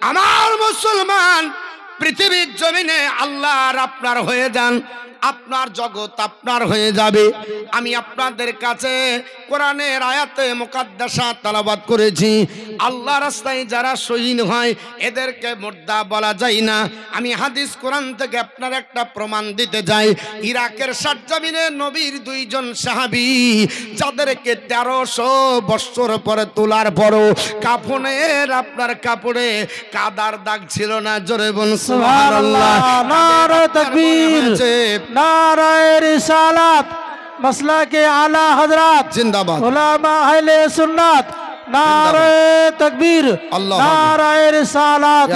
আমার মুসলমান, পৃথিবীর জমিনে আল্লাহ আর আপনার হয়ে যান, আপনার জগৎ আপনার হয়ে যাবে। আমি আপনাদের কাছে কোরআনের আয়াতে মুকাদ্দাসা তেলাওয়াত করেছি। আল্লাহ রাস্তায় যারা শহীদ হয় এদেরকে মুর্দা বলা যায় না। আমি হাদিস কোরআন থেকে আপনার একটা প্রমাণ দিতে যাই। ইরাকের সাতজামিনে নবীর দুইজন সাহাবী যাদেরকে 1300 বছর পরে তোলার পরও কাফনের আপনার কাপড়ে কাদার দাগ ছিল না। জোরে বলুন সুবহানাল্লাহ। নারে তাকবীর, নারায়ে রিসালাত, মাসলাকে আলা হযরত জিন্দাবাদ, উলামা আহলে সুন্নাত, নারায়ে তাকবীর, নারায়ে রিসালাত।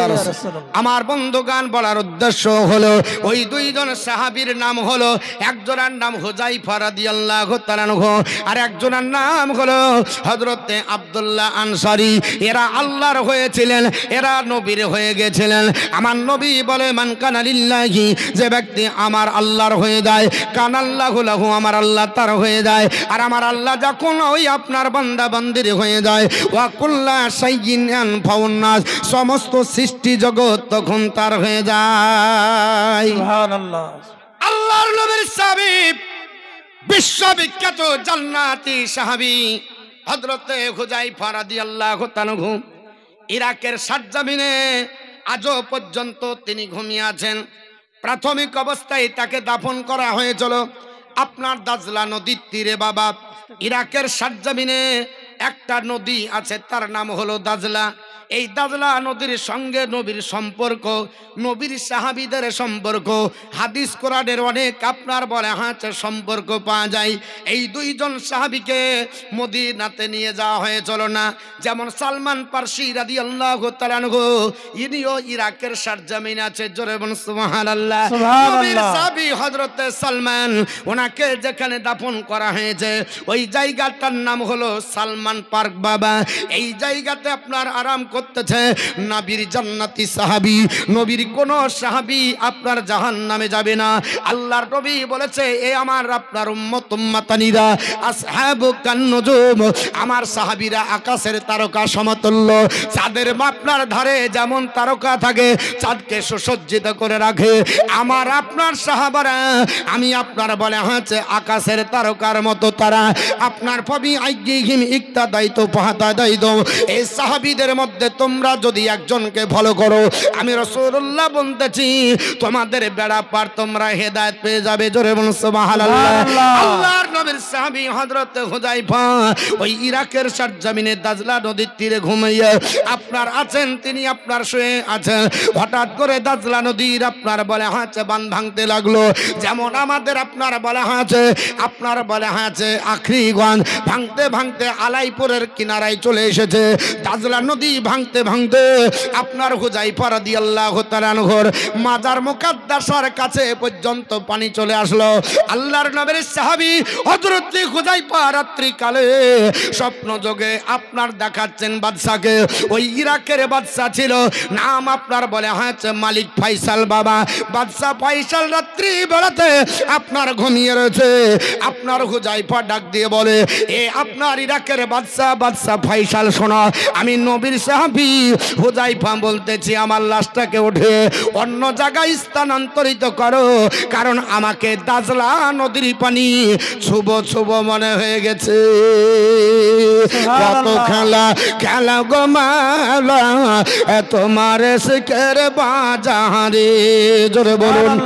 আমার বন্ধুগান বলার উদ্দেশ্য হলো ওই দুইজন সাহাবীর নাম হলো, একজনের নাম হুযায়ফা রাদিয়াল্লাহু তাআলা আনহু আর একজনের নাম হলো হযরতে আব্দুল্লাহ আনসারী। এরা আল্লাহর হয়েছিলেন, এরা নবীর হয়ে গেছিলেন। আমার নবী বলে, মান কানা লিল্লাহি, যে ব্যক্তি আমার আল্লাহর হয়ে যায়, কানাল্লাহু লাহু, আমার আল্লাহ তার হয়ে যায়। আর আমার আল্লাহ যখন ওই আপনার বান্দা বান্দির হয়ে যায়, ওয়া কুল্লা শাইইন ইয়ানফাউন নাস, সমস্ত সৃষ্টি জগৎ তখন তার হয়ে যায়। সুবহানাল্লাহ। আল্লাহর নবীর সাহাবী, বিশ্ববিখ্যাত জান্নাতি সাহাবী হযরতে হুযায়ফা রাদিয়াল্লাহু তাআলা আনহু ইরাকের সাতজামিনে আজও পর্যন্ত তিনি ঘুমিয়ে আছেন। প্রাথমিক অবস্থায় তাকে দাফন করা হয়েছিল আপনার দাজলা নদীর তীরে। বাবা, ইরাকের সাতজামিনে একটা নদী আছে, তার নাম হলো দাজলা। এই দাজলা নদীর সঙ্গে নবীর সম্পর্ক, নবীর সাহাবীদের সম্পর্ক, হাদিস কোরআনের অনেক আপনার বলে হাতে সম্পর্ক পাওয়া যায়। এই দুইজন সাহাবীকে মদিনাতে নিয়ে যাওয়া হয়েছিল না। যেমন সালমান ফারসি রাদিয়াল্লাহু তাআলা আনহু, ইনিও ইরাকের সাতজামিন আছে। জোরে বলুন সুবহানাল্লাহ। নবীর সাহাবী হযরতে সালমান, ওনাকে যেখানে দাফন করা হয়েছে ওই জায়গাটার নাম হলো সালমান পার্ক। বাবা, এই জায়গাতে আপনার আরাম করতেছে নবীর জান্নাতি সাহাবী। নবীর কোন সাহাবী আপনার জাহান্নামে যাবে না। আল্লাহর নবী বলেছে, এ আমার আপনার উম্মত উম্মাতানিরা, আসহাবু কান্নুজুম, আমার সাহাবীরা আকাশের তারকা সমতুল্য। চাঁদের আপনার ধারে যেমন তারকা থাকে, চাঁদকে সুসজ্জিত করে রাখে, আমার আপনার সাহাবারা আমি আপনার বলে হচ্ছে আকাশের তারকার মতো তারা। আপনার ফবি আইগিহিম ইক্তাদাইতু ফাহাদাইতু, এই সাহাবীদের মধ্যে তোমরা যদি একজনকে ফলো করো, আমি রাসূলুল্লাহ বলতেছি তোমাদের বেড়া পার তোমরা হেদায়েত পেয়ে যাবে। জোরে বলুন সুবহানাল্লাহ। আল্লাহর নবীর সাহাবী হযরত হুযায়ফা ওই ইরাকের সাতজামিনে দাজলা নদীর তীরে ঘুমিয়ে আপনার আছেন, তিনি আপনার শুয়ে আছেন। হঠাৎ করে দাজলা নদীর আপনার বলে হাঁচে বান ভাঙতে লাগলো। যেমন আমাদের আপনার বলে হাঁচে, আপনার বলে হাঁচে আখরিগঞ্জ ভাঙতে ভাঙতে আলাইপুরের কিনারায় চলে এসেছে। দাজলা নদী ভাঙতে ভাঙতে আপনার হুযায়ফা রাদিয়াল্লাহু তাআলা আনহুর মাজার মুকাদ্দাসার কাছে পর্যন্ত পানি চলে আসলো। আল্লাহর নবীর সাহাবী হযরত হুযায়ফা রাত্রিকালে স্বপ্ন যোগে আপনার দেখাচ্ছেন বাদশাকে। ওই ইরাকের বাদশা ছিল, নাম আপনার বলে হচ্ছে মালিক ফয়সাল। বাবা, বাদশা ফয়সাল রাত্রি বেলাতে আপনার ঘুমিয়ে রয়েছে। আপনার হুযায়ফা ডাক দিয়ে বলে, এ আপনার ইরাকের বাদশা, বাদশা ফয়সাল শোনো, আমি নবীর সাহাবী হুযায়ফা বলতেছি, আমার লাশটাকে উঠে অন্য জায়গায় স্থানান্তরিত করো, কারণ আমাকে দাজলা নদীর পানি ছুবো ছুবো মনে হয়ে গেছে। কত খেলা খেলা গো মাওলা তোমার শিখের বাজারে। জোরে বলুন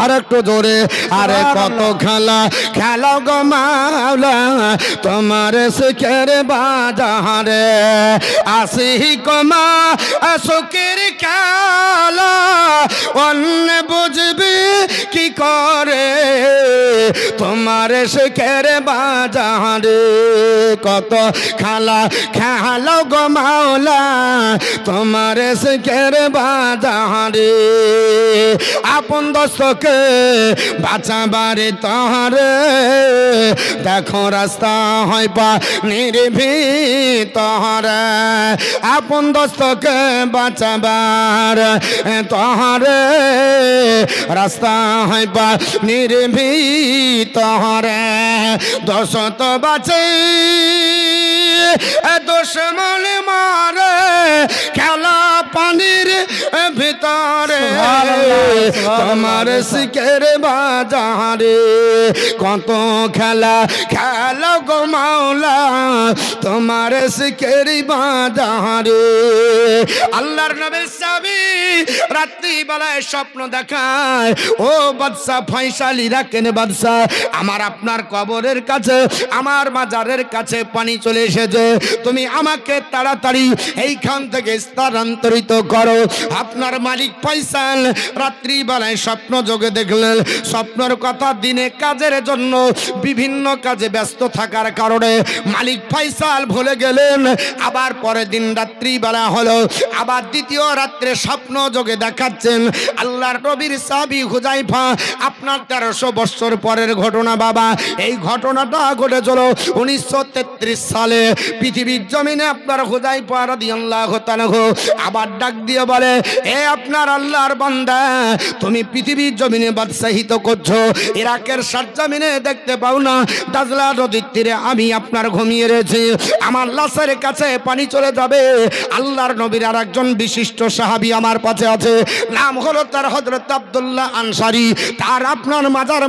আর একটু জোরে, আরে কত খেলা খেলা গো মাওলা তোমার শিখের বাজারে। আসি কমা সুখের খেলা অন্য বুঝবি কি করে, তোমার শিখের বাজারে। কত খেলা খেলা গো মাওলা তোমার শিখের বাজারে। আপন দোস্তকে বাঁচাবারে তাহারে, দেখো রাস্তা হয় পা নির্ভীত তাহারে। আপন দোস্তকে বাঁচাবার তাহারে, রাস্তা হয় পা নির্ভীত তাহারে। দোস্ত বাঁচে দুশমন মারে, খেলা ভিতরে সুবহানাল্লাহ, তোমার সিকের বাজারে কত খেলা খেলা গো মাওলা তোমার সিকের বাজারে। আল্লাহর নবীর সাহাবী রাত্রি বেলায় স্বপ্ন দেখায়, ও বাদশা ফয়সাল ইরাকের বাদশা, আমার আপনার কবরের কাছে আমার মাজারের কাছে পানি চলে এসেছে, তুমি আমাকে তাড়াতাড়ি এইখান থেকে স্থানান্তরিত করো। আপনার মালিক ফয়সাল রাত্রি বেলায় স্বপ্ন যোগে দেখলেন, স্বপ্নের কথা দিনে কাজের জন্য বিভিন্ন কাজে ব্যস্ত থাকার কারণে মালিক ফয়সাল ভুলে গেলেন। আবার পরের দিন রাত্রি বেলা হলো, আবার দ্বিতীয় রাত্রে স্বপ্ন যোগে দেখাচ্ছেন আল্লাহর নবীর সাহাবী হুযায়ফা। আপনার 1300 বছর পরের ঘটনা বাবা, এই ঘটনাটা ঘটেছিল 1933 সালে পৃথিবীর জমিনে। আপনার হুযায়ফা রাদিয়াল্লাহু তাআলা আবার ডাক দিয়ে বলে, এ আপনার আল্লাহর বান্দা, তুমি পৃথিবীর জমিনে বাদশাহিত করছো, ইরাকের সরজমিনে দেখতে পাও না দাজলা নদীর তীরে আমি আপনার ঘুমিয়ে রয়েছি, আমার লাশের কাছে পানি চলে যাবে। আল্লাহর নবীর আর একজন বিশিষ্ট সাহাবী আমার পাশে আছে, নাম হলো তার হযরত আব্দুল্লাহ আনসারী। তার আপনার মাজার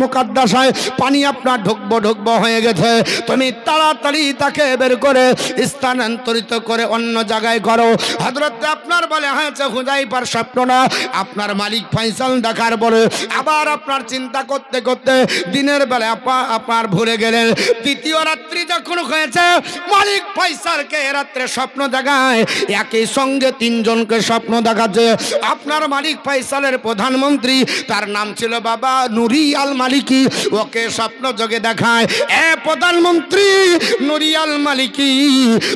মুকাদ্দাসায় পানি আপনার ঢুকবো হয়ে গেছে, তুমি তাড়াতাড়ি তাকে বের করে স্থানান্তরিত করে অন্য জায়গায় করো। হযরত আপনার বলে হয়েছে হুযায়ফার স্বপ্নটা আপনার মালিক ফয়সাল দেখার পরে আবার আপনার চিন্তা করতে করতে দিনের বেলা আপনার ভুলে গেলেন। তৃতীয় রাত্রি যখন হয়েছে মালিক ফয়সালকে রাত্রে স্বপ্ন দেখায়, একই সঙ্গে তিনজনকে স্বপ্ন দেখাচ্ছে। আপনার মালিক ফয়সালের প্রধানমন্ত্রী, তার নাম ছিল বাবা নুরি আল মালিকি, ওকে স্বপ্ন যোগে দেখায়, এ প্রধানমন্ত্রী নুরি আল মালিকি,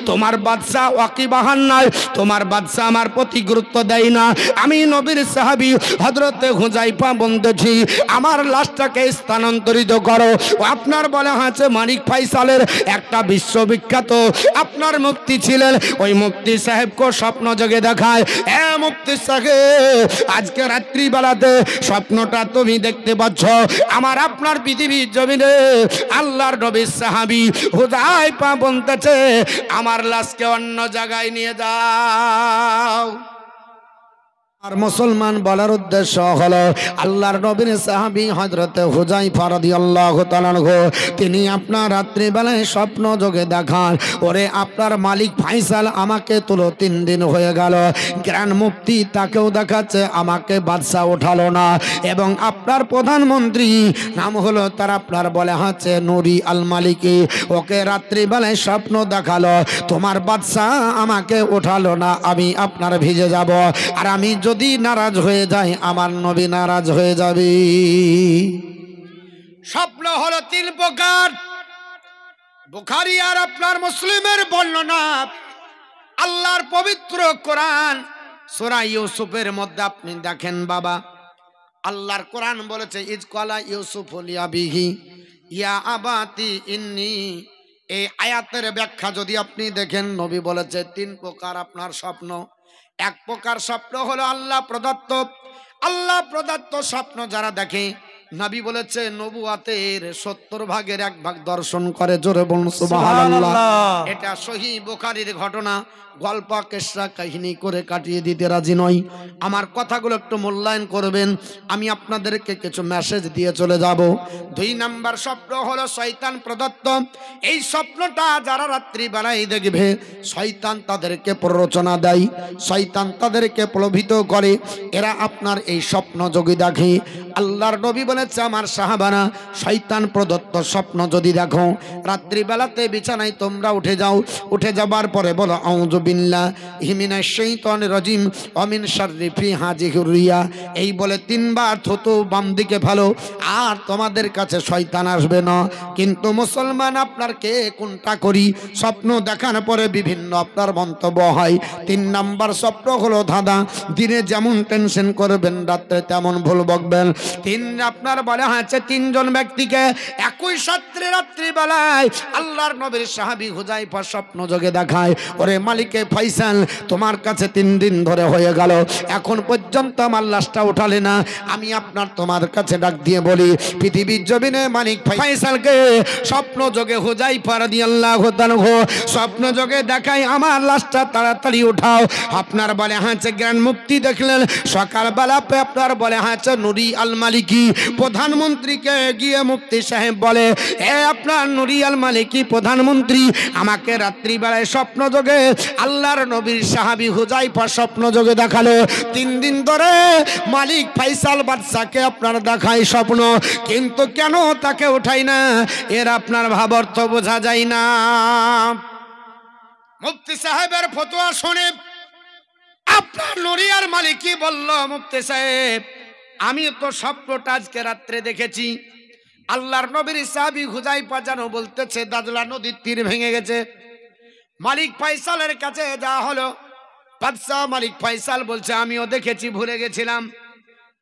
তোমার বাদশা ওয়াকিবাহান নাই, তোমার বাদশা আমার প্রতি গুরুত্ব দেয় না, আমি নবীর সাহাবী হযরতে হুযায়ফা বলতেছি আমার লাশটাকে স্থানান্তরিত করো। আপনার বলা হয়েছে মালিক ফয়সালের একটা বিশ্ববিখ্যাত আপনার মুফতি ছিলেন, ওই মুফতি সাহেবকে স্বপ্ন যোগে দেখায়, এ মুফতি সাহেব আজকে রাত্রি বেলাতে স্বপ্নটা তুমি দেখতে পাচ্ছ, আমার আপনার পৃথিবীর জমিনে আল্লাহর নবীর সাহাবী হুযায়ফা বলতেছে আমার লাশকে অন্য জায়গায় নিয়ে যাও। আর মুসলমান বলার উদ্দেশ্য হলো আল্লাহর নবীর সাহাবী হযরতে হুযায়ফা রাদিয়াল্লাহু তাআলা আনহু, তিনি আপনার রাত্রি বেলায় স্বপ্ন যোগে দেখান, ওরে আপনার মালিক ফয়সাল আমাকে তুলো 3 দিন হয়ে গেল, গ্র্যান্ড মুফতি তাকেও দেখাচ্ছে আমাকে বাদশা ওঠালো না, এবং আপনার প্রধানমন্ত্রী নাম হলো তার আপনার বলে হচ্ছে নুরি আল মালিকি, ওকে রাত্রি বেলায় স্বপ্ন দেখালো তোমার বাদশা আমাকে ওঠালো না, আমি আপনার ভিজে যাব, আর আমি যদি নারাজ হয়ে যায় আমার নবী নারাজ হয়ে যাবে। স্বপ্ন হলো 3 প্রকার, বুখারী আর আপনার মুসলিমের বর্ণনা, আল্লাহর পবিত্র কোরআন সূরা ইউসুফের মধ্যে আপনি দেখেন বাবা, আল্লাহর কোরআন বলেছে ইজ ক্বালা ইউসুফু লিআবিহি ইয়া আবাতি ইন্নী, এই আয়াতের ব্যাখ্যা যদি আপনি দেখেন নবী বলেছে 3 প্রকার আপনার স্বপ্ন। এক প্রকার স্বপ্ন হলো আল্লাহ প্রদত্ত স্বপ্ন যারা দেখে, নবী বলেছে নবুয়াতের 70 ভাগের 1 ভাগ দর্শন করে, জোরে বলুন সুবহানাল্লাহ। এটা সহিহ বুখারীর ঘটনা, গল্প কিসসা কাহিনী করে কাটিয়ে দিতে রাজি নই, আমার কথাগুলো একটু মূল্যায়ন করবেন, আমি আপনাদেরকে কিছু মেসেজ দিয়ে চলে যাব। 2 নাম্বার স্বপ্ন হলো শয়তান প্রদত্ত, এই স্বপ্নটা যারা রাত্রি বেলায় দেখবে শয়তান তাদেরকে প্ররোচনা দেয়, শয়তান তাদেরকে প্রলোভিত করে, এরা আপনার এই স্বপ্ন যোগী দেখে। আল্লাহর নবী বলেছে আমার সাহাবারা শয়তান প্রদত্ত স্বপ্ন যদি দেখো রাত্রি বেলাতে বিছানায় তোমরা উঠে যাও, উঠে যাবার পরে বলো আউযু বিল্লাহি মিনাশ শাইতানির রাজিম ওয়া মিন শাররি ফি হাযিহির রিয়া, এই বলে 3 বার থুতু বাম দিকে ভালো, আর তোমাদের কাছে শয়তান আসবে না। কিন্তু মুসলমান আপনার কে কোনটা করি, স্বপ্ন দেখার পরে বিভিন্ন আপনার মন্তব্য হয়। 3 নাম্বার স্বপ্ন হলো ধাঁধা, দিনে যেমন টেনশন করবেন রাত্রে তেমন ভুল বকবেন। 3 আপনার বলা হয়েছে 3 জন ব্যক্তিকে একই সাথে রাত্রি বেলায় আল্লাহর নবীর সাহাবী হুযায়ফা স্বপ্ন যোগে দেখায়, ওরে মালিক মালিকে ফাইসাল তোমার কাছে 3 দিন ধরে হয়ে গেল, এখন পর্যন্ত আমার লাশটা উঠালে না। আমি আপনার তোমার কাছে ডাক দিয়ে বলি, পৃথিবীর জমিনে মালিক ফাইসালকে স্বপ্ন যোগে হুযায়ফা রাদিয়াল্লাহু তাআলা স্বপ্ন যোগে দেখায় আমার লাশটা তাড়াতাড়ি উঠাও। আপনার বলে হাঁচে জ্ঞান মুক্তি দেখলেন সকালবেলা, আপনার বলে হাঁচে নুরি আল মালিকি প্রধানমন্ত্রীকে গিয়ে মুফতি সাহেব বলে, এ আপনার নুরি আল মালিকি প্রধানমন্ত্রী, আমাকে রাত্রিবেলায় স্বপ্ন যোগে আল্লাহর নবীর সাহাবী হুযায়ফা স্বপ্ন যোগে দেখালো। 3 দিন ধরে মালিক ফাইসাল বাদশাকে আপনার দেখায় স্বপ্ন, কিন্তু কেন তাকে উঠাই না, এর আপনার ভাবার্থ বোঝা যায় না। মুফতি সাহেবের ফতোয়া শুনে আপনার নুরি আল মালিকি বলল, মুফতি সাহেব আমি তো স্বপ্নটা আজকে রাত্রে দেখেছি, আল্লাহর নবীর সাহাবী হুযায়ফা যেন বলতেছে দাজলা নদীর তীর ভেঙে গেছে। মালিক ফাইসালের কাছে যাওয়া হলো, বাদশাহ মালিক ফাইসাল বলছে আমিও দেখেছি, ভুলে গেছিলাম,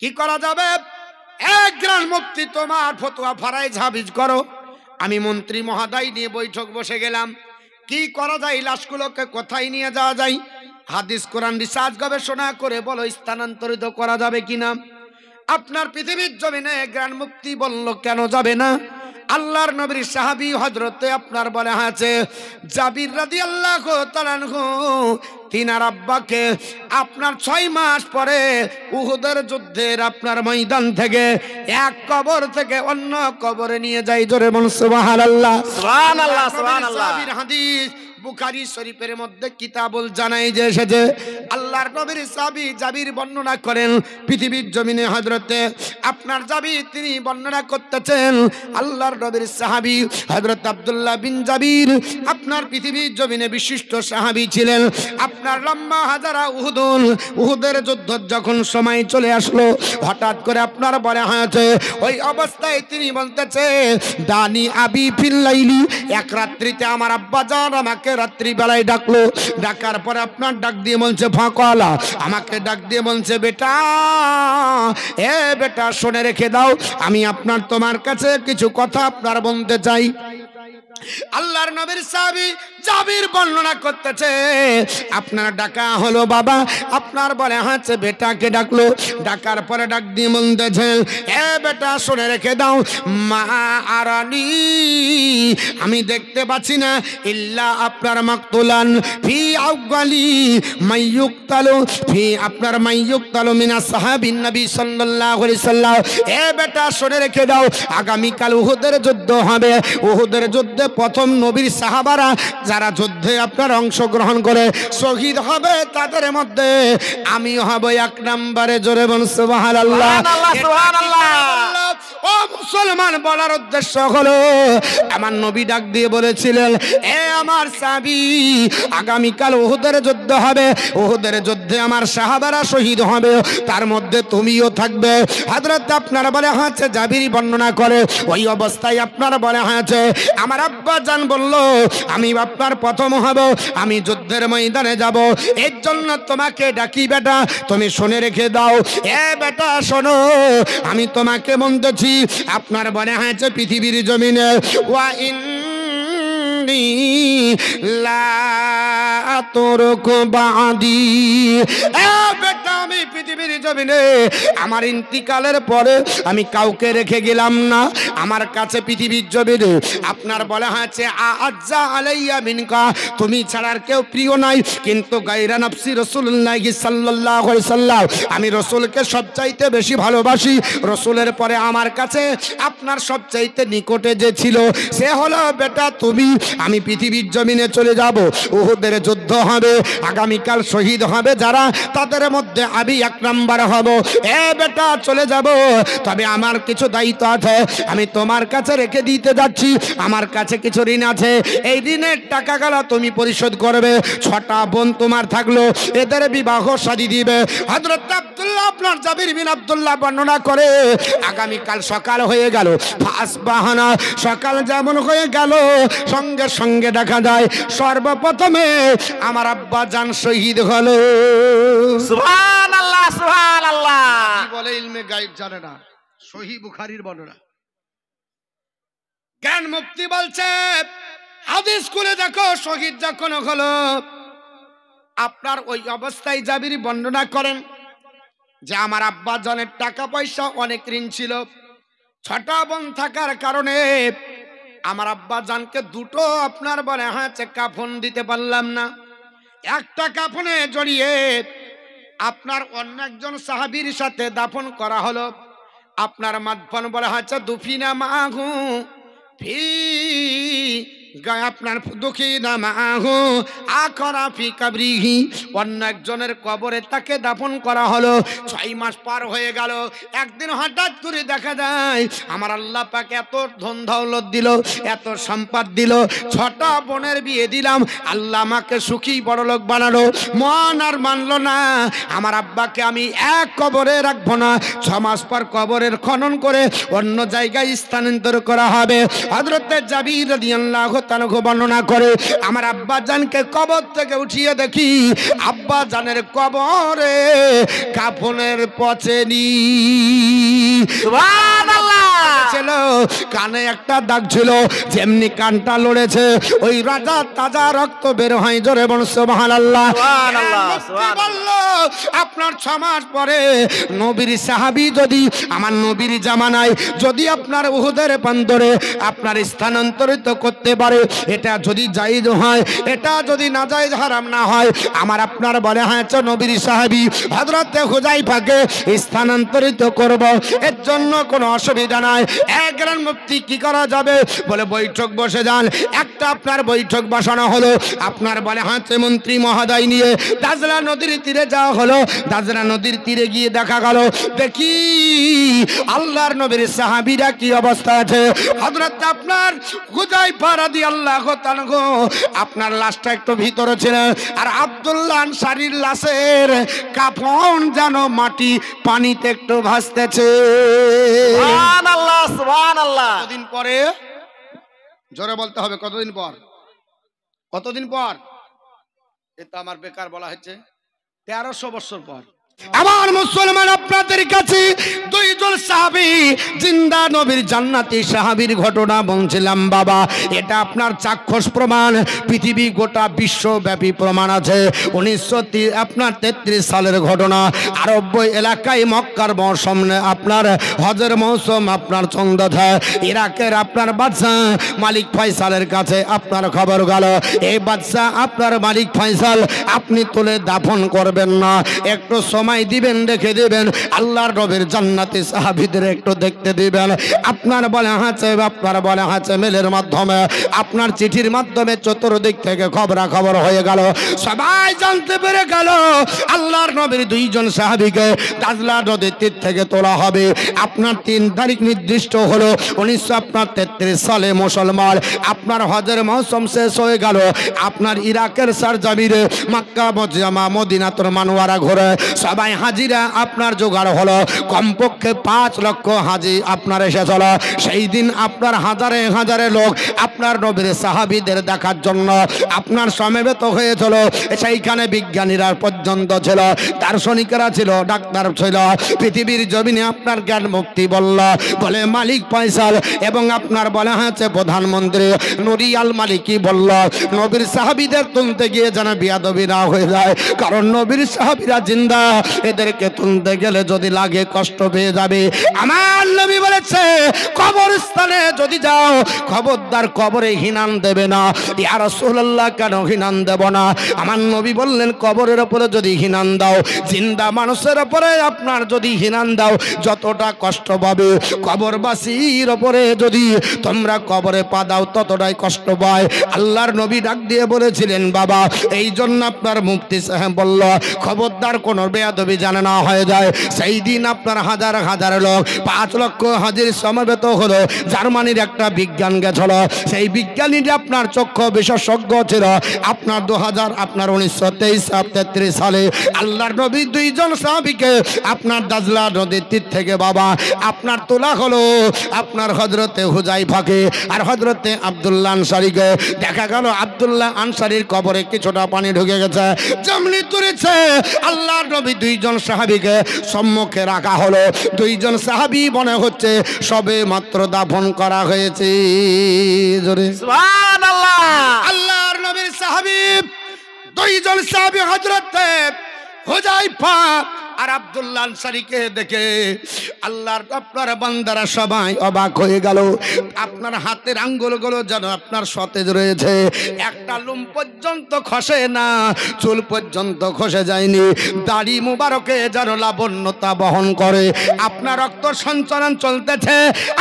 কি করা যাবে? এক গ্রাম মুফতি তোমার ফতোয়া ফারাইজ হাফিজ করো। আমি মন্ত্রী মহোদয় নিয়ে বৈঠক বসে গেলাম, কি করা যায়, লাশগুলোকে কোথায় নিয়ে যাওয়া যায়, হাদিস কোরআন রিসার্চ গবেষণা করে বলো স্থানান্তরিত করা যাবে কিনা। আপনার পৃথিবীর জমিনে গ্রান্ড মুফতি বলল কেন যাবে না, আল্লাহর নবীর সাহাবী হযরতে আপনার বলে আছে জাবির রাদিয়াল্লাহু তাআলা আনহু তিনার আব্বাকে আপনার 6 মাস পরে উহুদের যুদ্ধের আপনার ময়দান থেকে এক কবর থেকে অন্য কবরে নিয়ে যায়। জোরে বলুন সুবহানাল্লাহ সুবহানাল্লাহ সুবহানাল্লাহ। সাহাবীর হাদিস বুখারী শরীফের মধ্যে কিতাবুল জানাইজে এসেছে। আল্লাহর নবীর সাহাবী জাবির বর্ণনা করেন, পৃথিবীর জমিনে হযরতে আপনার জাবির তিনি বর্ণনা করতেছেন, আল্লাহর নবীর সাহাবী হযরত আব্দুল্লাহ বিন জাবির আপনার পৃথিবীর জমিনে বিশিষ্ট সাহাবী ছিলেন। আপনার লম্বা হাজারা উহুদের যুদ্ধ যখন সময় চলে আসলো, হঠাৎ করে আপনার বলে হয়েছে ওই অবস্থায় তিনি বলতেছে দানি আবি ফিল লাইলি, এক রাত্রিতে আমার আব্বা জান আমাকে রাত্রি বেলায় ডাকলো, ডাকার পরে আপনার ডাক দিয়ে বলছে ফাঁকলা, আমাকে ডাক দিয়ে বলছে বেটা, এ বেটা শুনে রেখে দাও, আমি আপনার তোমার কাছে কিছু কথা আপনার বলতে চাই। আল্লাহর নবীর সাহাবী জাবির বর্ণনা করতেছে, আপনার ডাকা হলো বাবা, আপনার বলে হাঁচে বেটাকে ডাকলো, ডাকার পরে ডাক দিয়ে বলতেছে এ বেটা শুনে রেখে দাও, মা আরানি আমি দেখতে পাচ্ছি না ইল্লা আপনার মাকতুলান ফি আউগালি মাইয়ুকতালু ফি আপনার মাইয়ুকতালু মিনাস সাহাবিন নবী সাল্লাল্লাহু আলাইহি সাল্লাম, এ বেটা শুনে রেখে দাও আগামী কাল উহুদের যুদ্ধ হবে, উহুদের যুদ্ধে প্রথম নবীর সাহাবারা যারা যুদ্ধে আপনার অংশগ্রহণ করে শহীদ হবে তাদের মধ্যে আমি হব 1 নম্বরে। জোরে বলুন সুবহানাল্লাহ সুবহানাল্লাহ। ও মুসলমান, বলার উদ্দেশ্য হলো আমার নবী ডাক দিয়ে বলেছিলেন এ আমার সাহাবী আগামীকাল উহুদের যুদ্ধ হবে, উহুদের যুদ্ধে আমার সাহাবারা শহীদ হবে, তার মধ্যে তুমিও থাকবে। হযরত আপনার বলে হয়েছে জাবির বর্ণনা করে ওই অবস্থায় আপনার বলে হয়েছে আমার আব্বা জান বলল আমি আপনার প্রথম হব, আমি যুদ্ধের ময়দানে যাব, এর জন্য তোমাকে ডাকি বেটা, তুমি শুনে রেখে দাও। এ বেটা শোনো, আমি তোমাকে বলতেছি আপনার বলে হয়েছে পৃথিবীর জমিনে ওয়া ইন্নী লা আতরুকু বাদি, এ বেটা আমি পৃথিবীর জমিনে আমার ইন্তিকালের পরে আমি কাউকে রেখে গেলাম না, আমার কাছে পৃথিবীর জমিনে আপনার বলা হয়েছে আজ্জা আলাইয়া মিনকা, তুমি ছাড়া আর কেউ প্রিয় নাই, কিন্তু গায়রা নফসি রাসূলুল্লাহ সাল্লাল্লাহু আলাইহি সাল্লাম, আমি রাসূলকে সবচাইতে বেশি ভালোবাসি, রাসূলের পরে আমার কাছে আপনার সবচাইতে নিকটে যে ছিল সে হলো বেটা তুমি। আমি পৃথিবীর জমিনে চলে যাব, উহুদের যুদ্ধ হবে, আগামীকাল শহীদ হবে যারা, তাদের মধ্যে আমি 1 নাম্বার হব। এ বেটা চলে যাব, তবে আমার কিছু দায়িত্ব আছে, আমি তোমার কাছে রেখে দিতে যাচ্ছি, আমার কাছে কিছু ঋণ আছে, এই ঋণের টাকাগুলো তুমি পরিশোধ করবে। 6টা বোন তোমার থাকলো, এদের বিবাহ শাদী দিবে। হযরত আব্দুল্লাহ আপনার জাবির বিন আব্দুল্লাহ বর্ণনা করে আগামীকাল সকাল হয়ে গেল, ফাসবাহানা সকাল যেমন হয়ে গেল সঙ্গে সঙ্গে দেখা যায় সর্বপ্রথমে আমার আব্বা জান শহীদ হলো। সুবহানাল্লাহ সুবহানাল্লাহ। কি বলে ইলমে গায়েব জানে না, সহিহ বুখারীর বর্ণনা। জ্ঞান মুক্তি বলছে হাদিস খুলে দেখো, শহীদ যখন হলো আপনার ওই অবস্থায় জাবির বর্ণনা করেন যে আমার আব্বা জানের টাকা পয়সা অনেক ঋণ ছিল, 6টা বোন থাকার কারণে আমার আব্বা জানকে দুটো আপনার বলে হাতে কাফন দিতে পারলাম না। একটা কাফনে জড়িয়ে আপনার অন্য একজন সাহাবীর সাথে দাফন করা হলো। আপনার মাদফন বলা হচ্ছে দুফিনা মাহু ফি গায় আপনার দুখিনা মাহু আখরা ফি কাবরিহি, অন্য একজনের কবরে তাকে দাফন করা হলো। 6 মাস পার হয়ে গেল। একদিন হঠাৎ করে দেখা যায় আমার আল্লাহ পাক এত ধন দৌলত দিল, এত সম্পদ দিল, 6টা বোনের বিয়ে দিলাম, আল্লাহ আমাকে সুখী বড়লোক বানালো। মন আর মানলো না, আমার আব্বাকে আমি এক কবরে রাখবো না, 6 মাস পর কবরের খনন করে অন্য জায়গায় স্থানান্তর করা হবে। হযরত জাবির রাদিয়াল্লাহু তাআলা বর্ণনা করে আমার আব্বা জানকে কবর থেকে উঠিয়ে দেখি আব্বা জানের কবরে কাফনের পচেনি। সুবহানাল্লাহ। ছিল কানে একটা দাগ ছিল, যেমনি কানটা লড়েছে ওই রাজা তাজা রক্ত বের হয়। জোরে বলুন সুবহানাল্লাহ। সুবহানাল্লাহ। আপনার 6 মাস পরে নবীর সাহাবী যদি আমার নবীর জামানায় যদি আপনার উহুদের প্রান্তরে আপনার স্থানান্তরিত করতে পারে, এটা যদি জায়েজ হয়, এটা যদি নাজায়েজ হারাম না হয়, আমার আপনার বলে হয়েছে নবীর সাহাবী হযরত হুযায়ফাকে স্থানান্তরিত করব, এর জন্য কোনো অসুবিধা নাই। একজন মুফতি কি করা যাবে বলে বৈঠক বসে যান। একটা আপনার বৈঠক বসানো হলো, আপনার বলে হচ্ছে মন্ত্রী মহোদয় নিয়ে দাজলা নদীর তীরে যাওয়া হলো। দাজলা নদীর তীরে গিয়ে দেখা গেল দেখি আল্লাহর নবীর সাহাবীরা কি অবস্থা আছে। হযরত আপনার হুযায়ফা রাদিয়াল্লাহু তাআলা আপনার লাশটা একটু ভিতরে ছিল, আর আব্দুল্লাহ আনসারীর লাশের কাফন যেন মাটি পানিতে একটু ভাসতেছে। সুবহানাল্লাহ সুবহানাল্লাহ। কতদিন পরে? জোরে বলতে হবে, কতদিন পর? কতদিন পর? এটা আমার বেকার বলা হচ্ছে 1300 বছর পর। আমার মুসলমান আপনাদের কাছে 2 জন সাহাবী জিন্দা নবীর জান্নাতি সাহাবীর ঘটনা বলছিলাম বাবা। এটা আপনার চাক্ষুষ প্রমাণ, পৃথিবী গোটা বিশ্বব্যাপী প্রমাণ আছে। 1933 সালের ঘটনা। আরব এলাকায় মক্কার মৌসুম আপনার হজের মৌসুম আপনার চন্দ্রধা ইরাকের আপনার বাদশা মালিক ফয়সালের কাছে আপনার খবর গেল এই বাদশা আপনার মালিক ফয়সাল আপনি তুলে দাফন করবেন না, একটু সময় দিবেন, রেখে দিবেন, আল্লাহর নবীর জান্নাতি সাহাবীদের একটু দেখতে দিবেন। আপনার বলে আছে, আপনার বলে আছে মেলের মাধ্যমে আপনার চিঠির মাধ্যমে চতুর্দিক থেকে খবরাখবর হয়ে গেল। সবাই জানতে পেরে গেল আল্লাহর নবীর 2 জন সাহাবীকে দাজলা নদীর তীর থেকে তোলা হবে। আপনার 3 তারিখ নির্দিষ্ট হলো 1933 সালে। মুসলমান আপনার হজের মৌসুম শেষ হয়ে গেল। আপনার ইরাকের সরজমিনে মক্কা মদিনাতুল মুনাওয়ারা ঘুরে সবাই হাজিরা আপনার জোগাড় হলো। কমপক্ষে 5 লক্ষ হাজি আপনার এসেছিল। সেই দিন আপনার হাজারে হাজারে লোক আপনার নবীর সাহাবীদের দেখার জন্য আপনার সমবেত হয়েছিল। সেইখানে বিজ্ঞানীরা পর্যন্ত ছিল, দার্শনিকেরা ছিল, ডাক্তার ছিল। পৃথিবীর জমিনে আপনার জ্ঞান মুক্তি বলে মালিক ফয়সাল এবং আপনার বলা হয়েছে প্রধানমন্ত্রী নুরি আল মালিকি বলল নবীর সাহাবীদের তুলতে গিয়ে যেন বিয়াদবি না হয়ে যায়, কারণ নবীর সাহাবীরা জিন্দা, এদেরকে তুলতে গেলে যদি লাগে কষ্ট পেয়ে যাবে। আমার নবী বলেছে কবরস্থানে যদি যাও খবরদার কবরে হিনান দেবে না। ইয়া রাসূলুল্লাহ কেন হিনান দেব না? আমার নবী বললেন কবরের উপরে যদি হিনান দাও, জিন্দা মানুষের উপরে আপনার যদি হিনান দাও যতটা কষ্ট পাবে, কবরবাসীর উপরে যদি তোমরা কবরে পা দাও ততটাই কষ্ট পায়। আল্লাহর নবী ডাক দিয়ে বলেছিলেন বাবা, এই জন্য আপনার মুফতি সাহেব বলল খবরদার কোনো বেয়াদবি জানা না হয়ে যায়। সেই দিন আপনার হাজার হাজার লোক 5 লক্ষ হাজির সমবেত হলো। জার্মানির একটা বিজ্ঞান গেছিল, সেই বিজ্ঞানীরা আপনার চক্ষু বিশেষজ্ঞ ছিল। আপনার 1933 সালে আল্লাহর নবী 2 জন সাহাবীকে আপনার দাজলা নদীর তীর থেকে বাবা আপনার তোলা হলো। আপনার হযরতে হুযায়ফাকে আর হযরতে আব্দুল্লাহ আনসারীকে দেখা গেল আব্দুল্লাহ আনসারীর কবরে কিছুটা পানি ঢুকে গেছে, যেমনি তুলেছে আল্লাহর নবী 2 জন সাহাবীকে সম্মুখে রাখা হলো। 2 জন সাহাবী মনে হচ্ছে সবে মাত্র দাফন করা হয়েছে। জোরে সুবহানাল্লাহ। আল্লাহর নবীর সাহাবী দুইজন সাহাবী হযরতে হুযায়ফা আর আব্দুল্লাহ আনসারীকে দেখে আল্লাহর আপনার বান্দারা সবাই অবাক হয়ে গেল। আপনার হাতের আঙ্গুলগুলো যেন আপনার সতেজ রয়েছে, একটা লোম পর্যন্ত খসে না, চুল পর্যন্ত খসে যায়নি, দাড়ি মুবারকে যেন লাবণ্যতা বহন করে, আপনার রক্ত সঞ্চালন চলতেছে,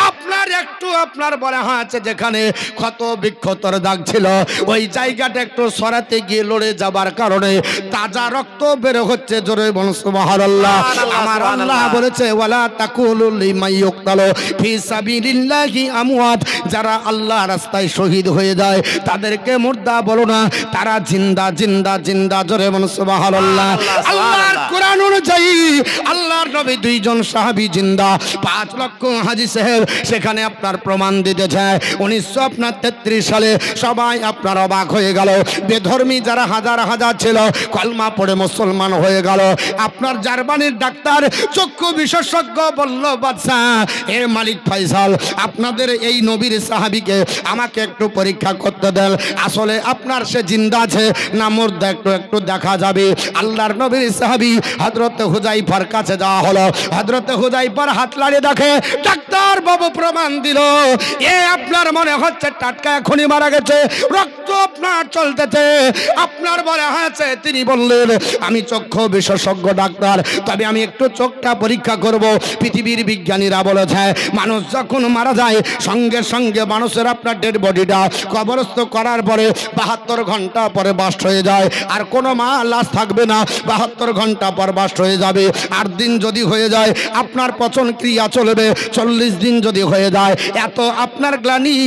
আপনার একটু আপনার বলা আছে যেখানে ক্ষত বিক্ষতর দাগ ছিল ওই জায়গাটা একটু সরাতে গিয়ে লড়ে যাবার কারণে তাজা রক্ত বের হচ্ছে। জোরে বলুন সুবহানাল্লাহ। আমার আল্লাহ বলেছে ওয়ালা তাকুলু লিমান ইউকতালু ফি সাবিলিল্লাহি আমওয়াত, যারা আল্লাহ রাস্তায় শহীদ হয়ে যায় তাদেরকে মুর্দা বলো না, তারা জিন্দা জিন্দা জিন্দা। জোরে বলুন সুবহানাল্লাহ। আল্লাহর কোরআন অনুযায়ী আল্লাহর নবী দুইজন সাহাবী জিন্দা, 5 লক্ষ হাজী সাহেব সেখানে আপনার প্রমাণ দিতেছে। 1933 সালে সবাই আপনার অবাক হয়ে গেল, বেধর্মী যারা হাজার হাজার ছিল কলমা পড়ে মুসলমান হয়ে গেল। আপনার জার্মানির ডাক্তার চক্ষু বিশেষজ্ঞ বলল বাদশা এ মালিক ফয়সাল, আপনাদের এই নবীর সাহাবীকে আমাকে একটু পরীক্ষা করতে দেন, আসলে আপনার সে জিন্দা আছে না মুর্দা একটু একটু দেখা যাবে। আল্লাহর নবীর সাহাবী হযরত হুযায়ফার কাছে যাওয়া হলো। হযরত হুযায়ফার হাত লাড়িয়ে দেখে ডাক্তার বাবু প্রমাণ দিল এ আপনার মনে হচ্ছে টাটকা এখনই মারা গেছে, রক্ত আপনার চলতেছে, আপনার বলে হয়েছে। তিনি বললেন আমি চক্ষু বিশেষজ্ঞ ডাক্তার, তবে আমি একটু চোখটা পরীক্ষা করব। পৃথিবীর বিজ্ঞানীরা বলেছে মানুষ যখন মারা যায় সঙ্গে সঙ্গে মানুষের আপনার ডেড বডিটা কবরস্থ করার পরে 72 ঘন্টা পরে বাস্ট হয়ে যায়, আর কোনো লাশ থাকবে না, 72 ঘন্টা পর বাস্ট হয়ে যাবে। 8 দিন যদি হয়ে যায় আপনার পচন ক্রিয়া চলবে, 40 দিন যদি হয়ে যায় এত আপনার গ্লানি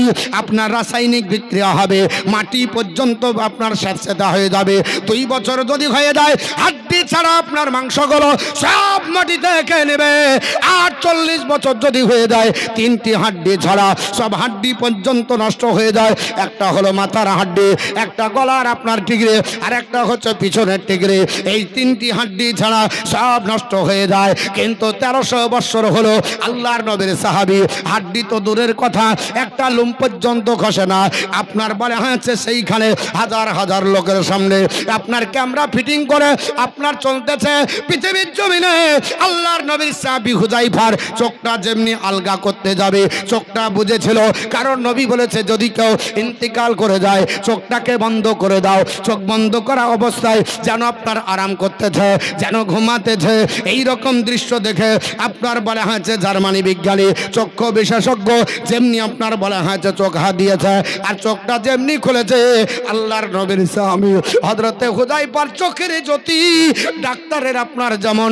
আপনার রাসায়নিক বিক্রিয়া হবে, মাটি পর্যন্ত আপনার স্যাঁতস্যাঁতা হয়ে যাবে। 2 বছর যদি হয়ে যায় হাড্ডি ছাড়া আপনার মাংসগুলো সব মাটিতে খেয়ে নেবে। আর 40 বছর যদি হয়ে যায় 3টি হাড্ডি ছাড়া সব হাড্ডি পর্যন্ত নষ্ট হয়ে যায়। একটা হলো মাথার হাড্ডি, একটা গলার আপনার টিগরে, আর একটা হচ্ছে পিছনের টিগরে। এই 3টি হাড্ডি ছাড়া সব নষ্ট হয়ে যায়। কিন্তু 1300 বছর হলো আল্লাহর নবীর সাহাবী, হাড্ডি তো দূরের কথা একটা লোম পর্যন্ত খসে না। আপনার বলে হয়েছে সেইখানে হাজার হাজার লোকের সামনে আপনার ক্যামেরা ফিটিং করে আপনার চলতেছে পৃথিবীর জমিনে। আল্লাহর নবীর সাহাবী হুযায়ফার চোখটা যেমনি আলগা করতে যাবে চোখটা বুঝেছিল, কারণ নবী বলেছে যদি কেউ ইন্তিকাল করে যায় চোখটাকে বন্ধ করে দাও। চোখ বন্ধ করা অবস্থায় যেন আপনার আরাম করতেছে, যেন ঘুমাতেছে। এই রকম দৃশ্য দেখে আপনার বলা হয়েছে জার্মানি বিজ্ঞানী চক্ষু বিশেষজ্ঞ যেমনি আপনার বলা হয়েছে চোখ হাত দিয়েছে, আর চোখটা যেমনি খুলেছে আল্লাহর নবীর সাহাবী হযরতে হুযায়ফার চোখের জ্যোতি ডাক্তারের আপনার যেমন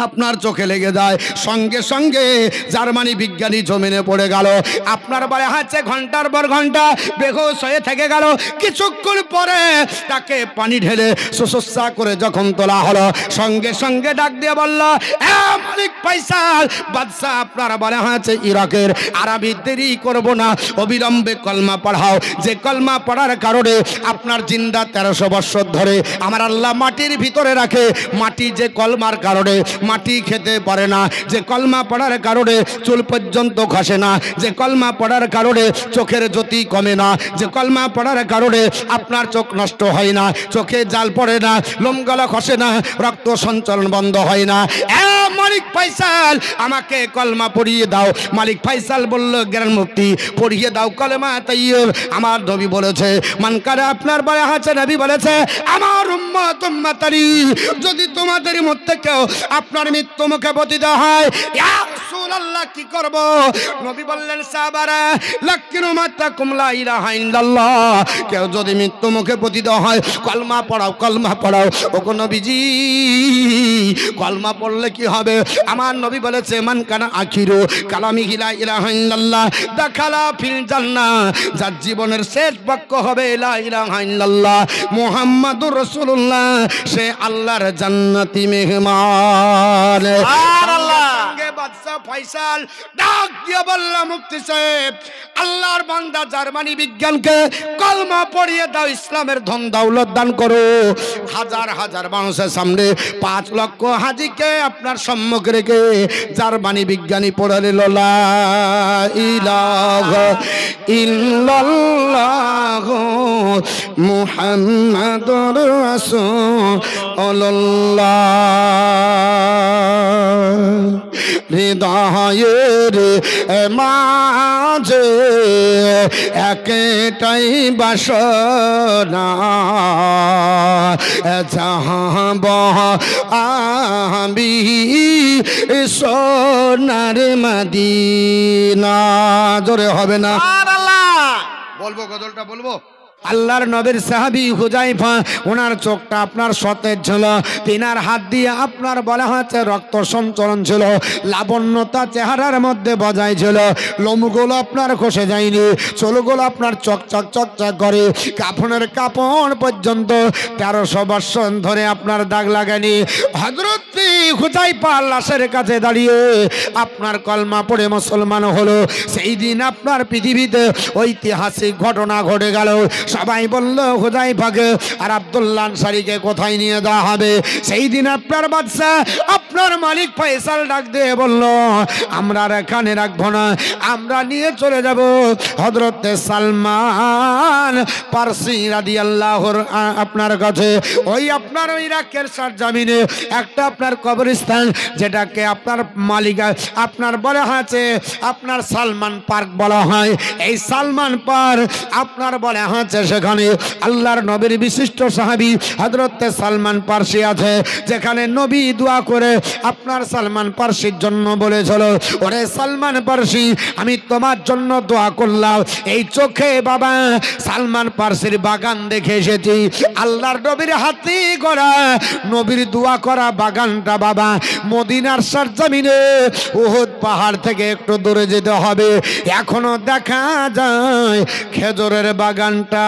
আপনার চোখে লেগে যায়, সঙ্গে সঙ্গে জার্মানি বিজ্ঞানী জমিনে পড়ে গেল। আপনার বলে হচ্ছে ঘন্টার পর ঘন্টা বেহুশ হয়ে থেকে গেল। কিছুক্ষণ পরে তাকে পানি ঢেলে সুসুসা করে যখন তোলা হলো সঙ্গে সঙ্গে ডাক দিয়ে বলল এ মালিক ফয়সাল বাদশাহ, আপনার বলে হচ্ছে ইরাকের আরবি দেরি করব না, অবিলম্বে কলমা পড়াও। যে কলমা পড়ার কারণে আপনার জিন্দা 1300 বছর ধরে আমার আল্লাহ মাটির ভিতরে রাখে। মাটি যে কলমার কারণে মাটি খেতে পারে না, যে কলমা পড়ার কারণে চুল পর্যন্ত খসে না, যে কলমা পড়ার কারণে চোখের জ্যোতি কমে না, যে কলমা পড়ার কারণে আপনার চোখ নষ্ট হয় না, চোখে জাল পড়ে না, লোমগলা খসে না, রক্ত সঞ্চালন বন্ধ হয় না। মালিক ফয়সাল আমাকে কলমা পড়িয়ে দাও। মালিক ফয়সাল বলল জ্ঞান মুফতি পড়িয়ে দাও কলমা তাইয়্যিব। আমার নবী বলেছে মান কারা, আপনার বলা আছে নবী বলেছে আমার উম্মত উম্মতারি, যদি তোমাদের মধ্যে কেউ আপনার মৃত্যু মুখে পতিত হয় ইয়া রাসূলুল্লাহ কি করব? নবী বললেন সাহাবারা লাকিনু মাতাকুম লা ইলাহা ইল্লাল্লাহ, কেউ যদি মৃত্যু মুখে পতিত হয় কলমা পড়াও, কলমা পড়াও। ওগো নবীজি কলমা পড়লে কি হবে? আমার নবী বলেছে মান কানা আখিরু কালামিহি লা ইলাহা ইল্লাল্লাহ দাখালা ফিল জান্নাহ, যার জীবনের শেষ বাক্য হবে লা ইলাহা ইল্লাল্লাহ মুহাম্মাদুর রাসূলুল্লাহ, সে আল্লাহর জান্নাতি মেহমান। সুবহানাল্লাহ। বাদশা ফয়সাল ডাক দিয়ে বলল, মুফতি সাহেব, আল্লাহর বান্দা জার্মানি বিজ্ঞানকে কলমা পড়িয়ে দাও, ইসলামের ধন দৌলত দান করো। হাজার হাজার মানুষের সামনে 5 লক্ষ হাজিকে আপনার সম্মুখে রেখে জার্মানি বিজ্ঞানী পড়ে নিল লা ইলাহা ইল্লাল্লাহ মুহাম্মাদুর রাসূলুল্লাহ। হৃদয়ের মাঝে একটাই বাসনা, যাহাব আমি সোনার মদিনা। জোরে হবে না? বলবো গজলটা বলবো। আল্লাহর নবীর সাহাবী হুযায়ফা, ওনার চোখটা আপনার সতেজ ছিল, তিনার হাত দিয়ে আপনার বলা হচ্ছে রক্ত সঞ্চালন ছিল, লাবণ্যতা চেহারার মধ্যে বজায় ছিল, লোমগুলো আপনার খসে যায়নি, চুলগুলো আপনার চকচক চকচক করে, কাফনের কাপড় পর্যন্ত 1300 বৎসর ধরে আপনার দাগ লাগানি। হযরত হুযায়ফা লাশের কাছে দাঁড়িয়ে আপনার কলমা পড়ে মুসলমান হলো। সেই দিন আপনার পৃথিবীতে ঐতিহাসিক ঘটনা ঘটে গেল। সবাই বলল হুযায়ফাকে আর আব্দুল্লাহ আনসারীকে কোথায় নিয়ে দেওয়া হবে? সেই দিন আপনার বাদশা, আপনার মালিক ফয়সাল ডাক দিয়ে বলল, আমরা আর এখানে রাখবো না, আমরা নিয়ে চলে যাব হযরত সালমান পারসি রাদিয়াল্লাহু আপনার কাছে। ওই আপনার ইরাকের সরজমিনে একটা আপনার কবরস্থান, যেটাকে আপনার মালিক আপনার বলা হয়েছে আপনার সালমান পার্ক বলা হয়। এই সালমান পার্ক আপনার বলা হয়েছে, সেখানে আল্লাহর নবীর বিশিষ্ট সাহাবী হযরত সালমান পারসি আছে, যেখানে নবী দোয়া করে আপনার সালমান পারসির জন্য বলেছিল, ওরে সালমান পারসি, আমি তোমার জন্য দোয়া করলাম, এই চোখে বাবা সালমান পারসির বাগান দেখে এসেছি। আল্লাহর নবীর হাতে করা, নবীর দোয়া করা বাগানটা বাবা মদিনার সরজমিনে উহুদ পাহাড় থেকে একটু দূরে যেতে হবে, এখনো দেখা যায় খেজুরের বাগানটা।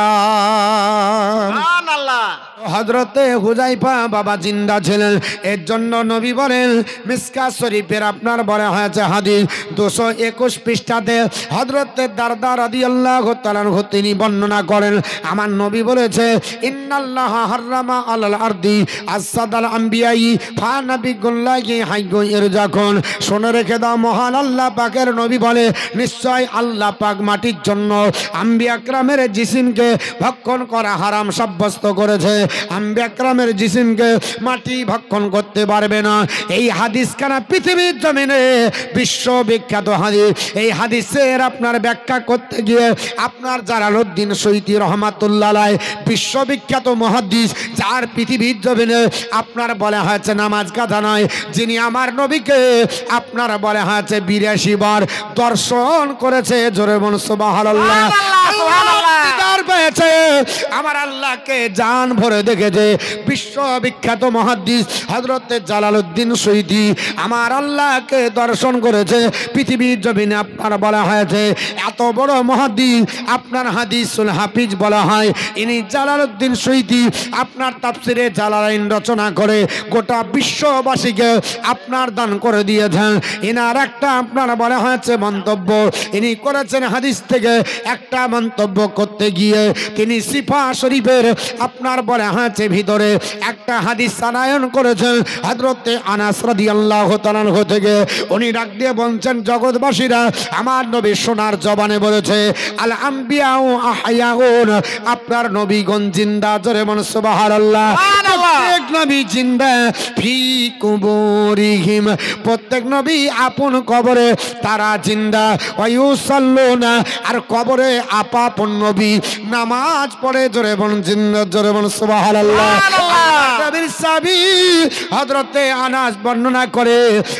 হযরতে হুযায়ফা বাবা জিন্দা ছিলেন, এর জন্য নবী বলেন, মিসকাত শরীফের আপনার বলা হয়েছে হাদিস 221 পৃষ্ঠাতে হযরতে দারদা রাদিয়াল্লাহু তাআলা আনহু তিনি বর্ণনা করেন, আমার নবী বলেছে, ইন্নাল্লাহা হাররামা আলাল আরদি আসসাদাল আম্বিয়াই ফা নাবিয়ুল্লাহি হাইয়্যু ইরজাকুন। শুনে রেখে দাও, মহান আল্লাহ পাকের নবী বলে, নিশ্চয় আল্লাহ পাক মাটির জন্য আম্বিয়া کرامের জিসিমকে ভক্ষণ করা হারাম সাব্যস্ত করেছে। আম্বিয়া کرامের জিসিমকে মাটি ভক্ষণ করতে পারবে না। এই হাদিস কানা পৃথিবীর জমিনে বিশ্ববিখ্যাত হাদিস। এই হাদিসের আপনার ব্যাখ্যা করতে গিয়ে আপনার জালালউদ্দিন সৈয়দী রহমাতুল্লাহ আলাইহি বিশ্ববিখ্যাত মুহাদ্দিস, যার পৃথিবীর জমিনে আপনার বলা হয়েছে নামাজ কাঁথা নয়, যিনি আমার নবীকে আপনার বলা হয়েছে 82 বার দর্শন করেছে। জোরে বলুন সুবহানাল্লাহ। আমার আল্লাহকে জান ভরে দেখেছে বিশ্ববিখ্যাত মুহাদ্দিস হযরত জালালউদ্দিন সৈয়দী আমার আল্লাহকে দর্শন করেছে পৃথিবীর জমিনে। আপনার বলা হয়েছে এত বড় মুহাদ্দিস, আপনার হাদিসুল হাফিজ বলা হয়। ইনি জালালউদ্দিন সৈয়দী আপনার তাফসিরে জালালাইন রচনা করে গোটা বিশ্ববাসীকে আপনার দান করে দিয়েছেন। এনার একটা আপনার বলা হয়েছে মন্তব্য ইনি করেছেন, হাদিস থেকে একটা মন্তব্য করতে গিয়ে তিনি সিফা শরীফের আপনার বলা হয়েছে ভিতরে একটা হাদিস সানায়ন করেছেন হযরতে আনাস রাদিয়াল্লাহু তাআলা আনহু থেকে। উনি ডাক দিয়ে বলছেন, জগৎবাসীরা আমার নবী সোনার জবানে বলেছে, আল আম্বিয়াউ আহয়াউন, আপনার নবীগণ জিন্দা। জোরে বলুন সুবহানাল্লাহ। প্রত্যেক নবী জিন্দা, ফি কুবুরিহিম, প্রত্যেক নবী আপন কবরে তারা জিন্দা। ওয়ায়ুসাল্লুনা, আর কবরে আপন নবী নামাজ পড়ে। জোরে বলুন জিন্দা, জোরে বলুন সুবহানাল্লাহ। নবীর সাহাবী হযরতে আনাস বর্ণনা করে,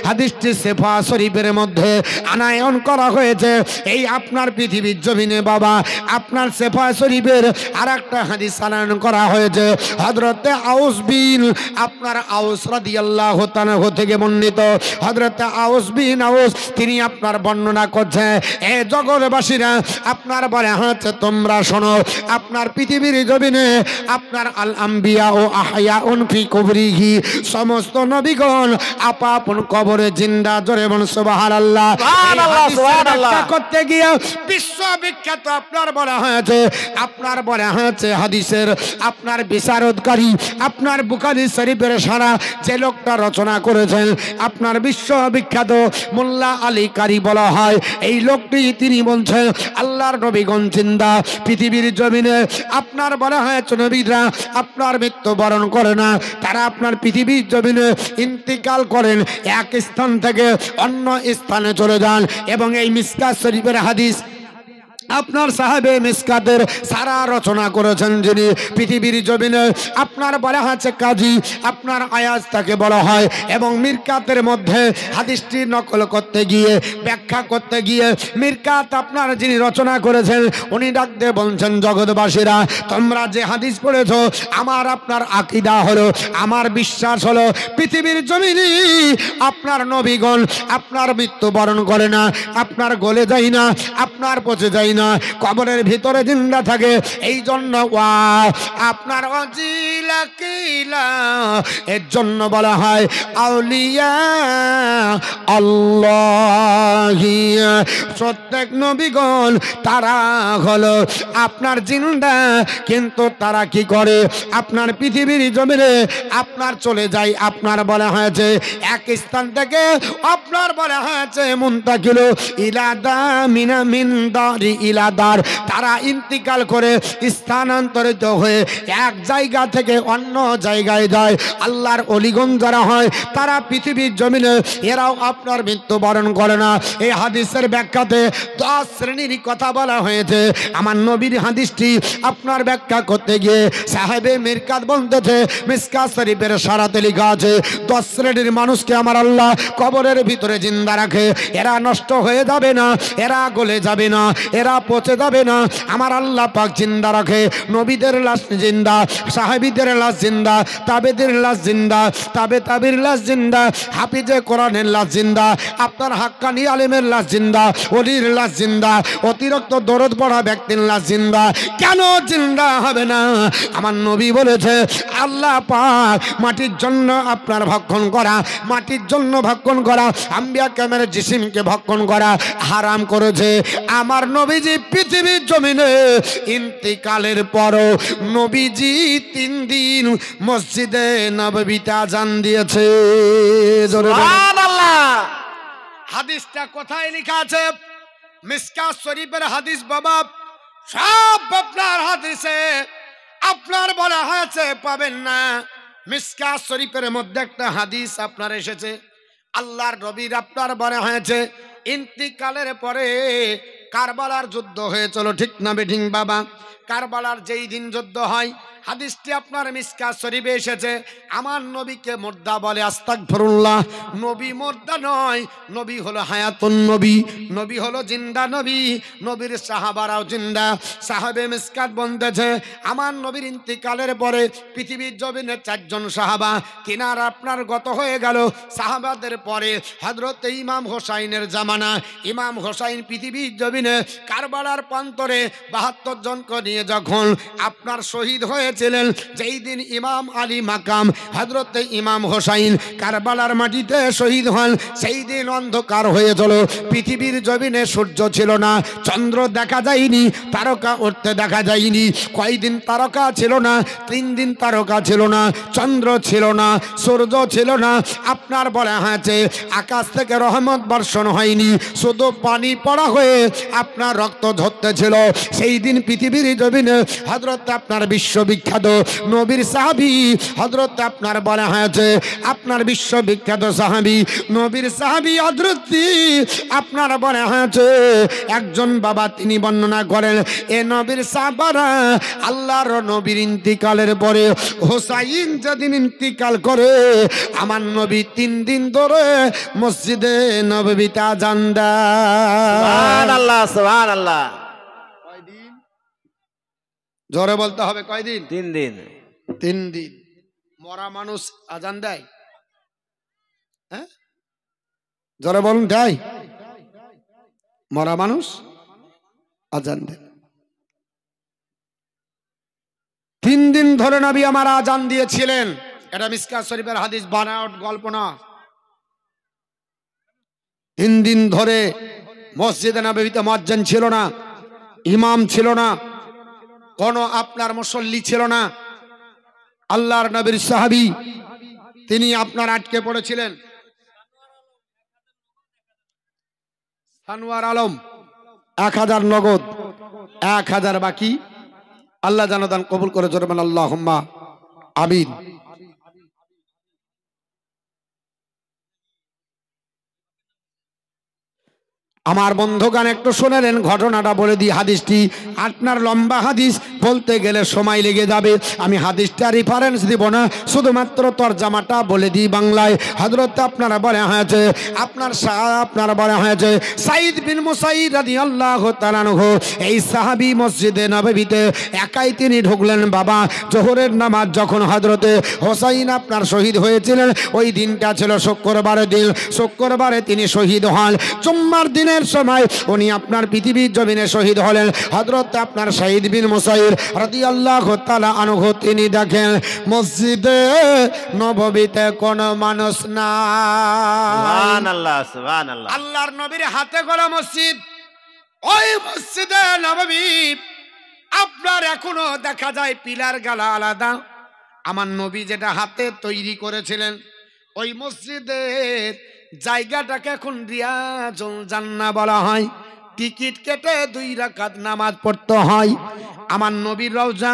হাদিসটি সিফা শরীফের মধ্যে আনায়ন করা হয়েছে। এই আপনার পৃথিবীর জমিনে বাবা আপনার সিফা শরীফের আরেকটা হাদিস আনায়ন করা হয়েছে হযরতে আউস বিন আপনার আউস রাদিয়াল্লাহু তাআলা থেকে বর্ণিত। হযরতে আউস বিন আউস তিনি আপনার বর্ণনা করছে, এ জগৎবাসীরা আপনার বলে হচ্ছে তোমরা শোনো, শোনো, আপনার পৃথিবীর জমিনে আপনার আল আম্বিয়া ও আহয়াউন ফি কবরিহি, সমস্ত নবীগণ আপন কবরে জিন্দা। জোরে বলুন সুবহানাল্লাহ। সুবহানাল্লাহ, সুবহানাল্লাহ। করতে গিয়ে বিশ্ববিখ্যাত আপনার বলা হয়েছে হাদিসের আপনার বিশারদকারী আপনার বুখারী শরীফের সারা যে লোকটা রচনা করেছেন আপনার বিশ্ববিখ্যাত মোল্লা আলী কারি বলা হয়। এই লোকটি তিনি বলছেন আল্লাহর নবীগণ জিন্দা, পৃথিবীর জমিনে আপনার বলা হয়েছে নবীরা আপনার মৃত্যুবরণ করে না, তারা আপনার পৃথিবীর জমিনে ইন্তিকাল করেন, এক স্থান থেকে অন্য স্থানে চলে যান। এবং এই মিশকাত শরীফের হাদিস আপনার সাহেবে মিসকাতের সারা রচনা করেছেন যিনি, পৃথিবীর জমিনে আপনার বলা হয়েছে কাজী আপনার আয়াজ তাকে বলা হয়। এবং মিরকাতের মধ্যে হাদিসটি নকল করতে গিয়ে ব্যাখ্যা করতে গিয়ে মিরকাত আপনার যিনি রচনা করেছেন উনি ডাক দিয়ে বলছেন জগৎবাসীরা তোমরা যে হাদিস পড়েছ আমার আপনার আকীদা হলো, আমার বিশ্বাস হলো পৃথিবীর জমিনে আপনার নবীগণ আপনার মৃত্যুবরণ করে না, আপনার গলে যায় না, আপনার পচে যায় না, কবরের ভিতরে জিন্দা থাকে। এই জন্য আপনার অজিলা কিলা এর জন্য বলা হয় আউলিয়া আল্লাহ। প্রত্যেক নবীগণ তারা হলো আপনার জিন্দা, কিন্তু তারা কি করে আপনার পৃথিবীর জমিনে আপনার চলে যায়। আপনার বলা হয়েছে এক স্থান থেকে আপনার বলা হয়েছে মুনতাকিল ইলাদা মিনা মিন দারি ইলাদার, তারা ইন্তিকাল করে স্থানান্তরিত হয়ে এক জায়গা থেকে অন্য জায়গায় যায়। আল্লাহর অলিগণ যারা হয় তারা পৃথিবীর জমিনে এরাও আপনার মৃত্যুবরণ করে না। এই হাদিসের ব্যাখ্যাতে 10 শ্রেণীর কথা বলা হয়েছে। আমার নবীর হাদিসটি আপনার ব্যাখ্যা করতে গিয়ে সাহেবে মিরকাত বলতেছে মিশকাত শরীফের সারাতে লেখা আছে 10 শ্রেণীর মানুষকে আমার আল্লাহ কবরের ভিতরে জিন্দা রাখে, এরা নষ্ট হয়ে যাবে না, এরা গলে যাবে না, এরা পচে যাবে না, আমার আল্লাহ পাক জিন্দা রাখে। নবীদের লাশ জিন্দা, সাহাবীদের লাশ জিন্দা, তাবেদের লাশ জিন্দা, তাবির লাশ জিন্দা, হাফিজে কোরআনের লাশ জিন্দা, আপনার হাক্কানি আলেমের লাশ জিন্দা, ওলির লাশ জিন্দা, অতিরিক্ত দরদ পড়া ব্যক্তির লাশ জিন্দা। কেন জিন্দা হবে না? আমার নবী বলেছে আল্লাহ পাক মাটির জন্য আপনার ভক্ষণ করা, মাটির জন্য ভক্ষণ করা, আম্বিয়া কেরামের জিসিমকে ভক্ষণ করা হারাম করেছে। আমার নবীজি পৃথিবীর জমিনে ইন্তিকালের পরও নবীজি 3 দিন মসজিদে নববীতে আযান দিয়েছে। সুবহানাল্লাহ। হাদিসটা কোথায় লেখা আছে? মিশকাত শরীফের হাদিস বাবা, সব আপনার হাদিসে আপনার বলা হয়েছে পাবেন না। মিশকাত শরীফের মধ্যে একটা হাদিস আপনার এসেছে আল্লাহর নবীর আপনার বলা হয়েছে ইন্তিকালের পরে কারবালার যুদ্ধ হয়েছিল, ঠিক না বেঠিক বাবা? কারবালার যেই দিন যুদ্ধ হয় হাদিসটি আপনার মিশকাত শরীফে এসেছে। আমার নবীকে মুর্দা বলে, আস্তাগফিরুল্লাহ। নবী মুর্দা নয়, নবী হলো হায়াতুন নবী, নবী হলো জিন্দা নবী, নবীর সাহাবারাও জিন্দা। সাহাবে মিশকাত বলতেছে আমার নবীর ইন্তিকালের পরে পৃথিবীর জমিনে 4 জন সাহাবা তিনার আপনার গত হয়ে গেল। সাহাবাদের পরে হযরত ইমাম হোসাইনের জামানা, ইমাম হোসাইন পৃথিবীর জমিনে কারবালার প্রান্তরে 72 জনকে নিয়ে যখন আপনার শহীদ হয়েছিলেন, যেই দিন ইমাম আলী মাকাম হযরত ইমাম হোসাইন কারবালার মাটিতে শহীদ হন, সেই দিন অন্ধকার হয়ে গেল। পৃথিবীর জমিনে সূর্য ছিল না, চন্দ্র দেখা যায়নি, তারকা উঠতে দেখা যায়নি। কয়দিন তারকা ছিল না? 3 দিন তারকা ছিল না, চন্দ্র ছিল না, সূর্য ছিল না। আপনার বলা হয়েছে আকাশ থেকে রহমত বর্ষণ হয়নি, শুধু পানি পড়া হয়ে আপনার রক্ত ঝরতেছিল। সেই দিন পৃথিবীর জমিনে হযরত আপনার বিশ্ববিখ্যাত নবীর সাহাবী হযরত আপনার বলা হয়েছে আপনার বিশ্ববিখ্যাত সাহাবী নবীর সাহাবী হযরত আপনার বলা হয়েছে একজন বাবা তিনি বর্ণনা করেন এ নবীর সাহাবারা আল্লাহর নবীর ইন্তিকালের পরে হোসাইন যেদিন ইন্তিকাল করে আমার নবী 3 দিন ধরে মসজিদে নববীতে আযান দেয়। সুবহানাল্লাহ, সুবহানাল্লাহ। কয়দিন? জোরে বলতে হবে কয়দিন? 3 দিন। 3 দিন। মরা মানুষ আযান দেয়? হ্যাঁ, জোরে বলুন, দেয়? মরা মানুষ আযান দেয়। দিন ধরে নবী আমার আজান দিয়েছিলেন। এটা মিশকাত শরীফের হাদিস, বানাওয়াট গল্প না। 3 দিন ধরে মসজিদে নববীতে মুয়াজ্জিন ছিল না, ইমাম ছিল না, কোন আপনার মুসল্লি ছিল না। আল্লাহর নবীর সাহাবী তিনি আপনার আটকে পড়েছিলেন। সানোয়ার আলম 1000 নগদ, 1000 বাকি। আল্লাহ জানাদান কবুল করে জোরবেন আল্লাহুম্মা আমিন। আমার বন্ধুগণ একটু শুনেলেন, ঘটনাটা বলে দিই। হাদিসটি আপনার লম্বা হাদিস, বলতে গেলে সময় লেগে যাবে। আমি হাদিসটা রেফারেন্স দিব না, শুধুমাত্র তরজামাটা বলে দিই বাংলায়। হযরত আপনারা বলা হয়েছে, আপনারা বলা হয়েছে সাঈদ বিন মুসাইয়িব রাদিয়াল্লাহু তাআলা আনহু, এই সাহাবী মসজিদে নববীতে একাই তিনি ঢুকলেন। বাবা জোহরের নামাজ যখন হযরতে হোসাইন আপনার শহীদ হয়েছিলেন, ওই দিনটা ছিল শুক্রবারের দিন। শুক্রবারে তিনি শহীদ হন। জুম্মার দিনে সময় উনি আপনার পৃথিবীর জমিনে শহীদ হলেন। হযরত আপনার সাঈদ বিন মুসাইয়িব রাদিয়াল্লাহু তাআলা আনহু তিনি দেখেন মসজিদে নববীতে কোন মানুষ নাই। সুবহানাল্লাহ, সুবহানাল্লাহ। আল্লাহর নবীর হাতে গড়া মসজিদ, ওই মসজিদে নববী আপনার এখনো দেখা যায় পিলার গালা আলাদা। আমার নবী যেটা হাতে তৈরি করেছিলেন, ওই মসজিদের জায়গাটাকে এখন রিয়াজুল জান্নাহ বলা হয়। টিকিট কেটে 2 রাকাত নামাজ পড়তে হয়। আমার নবীর রওজা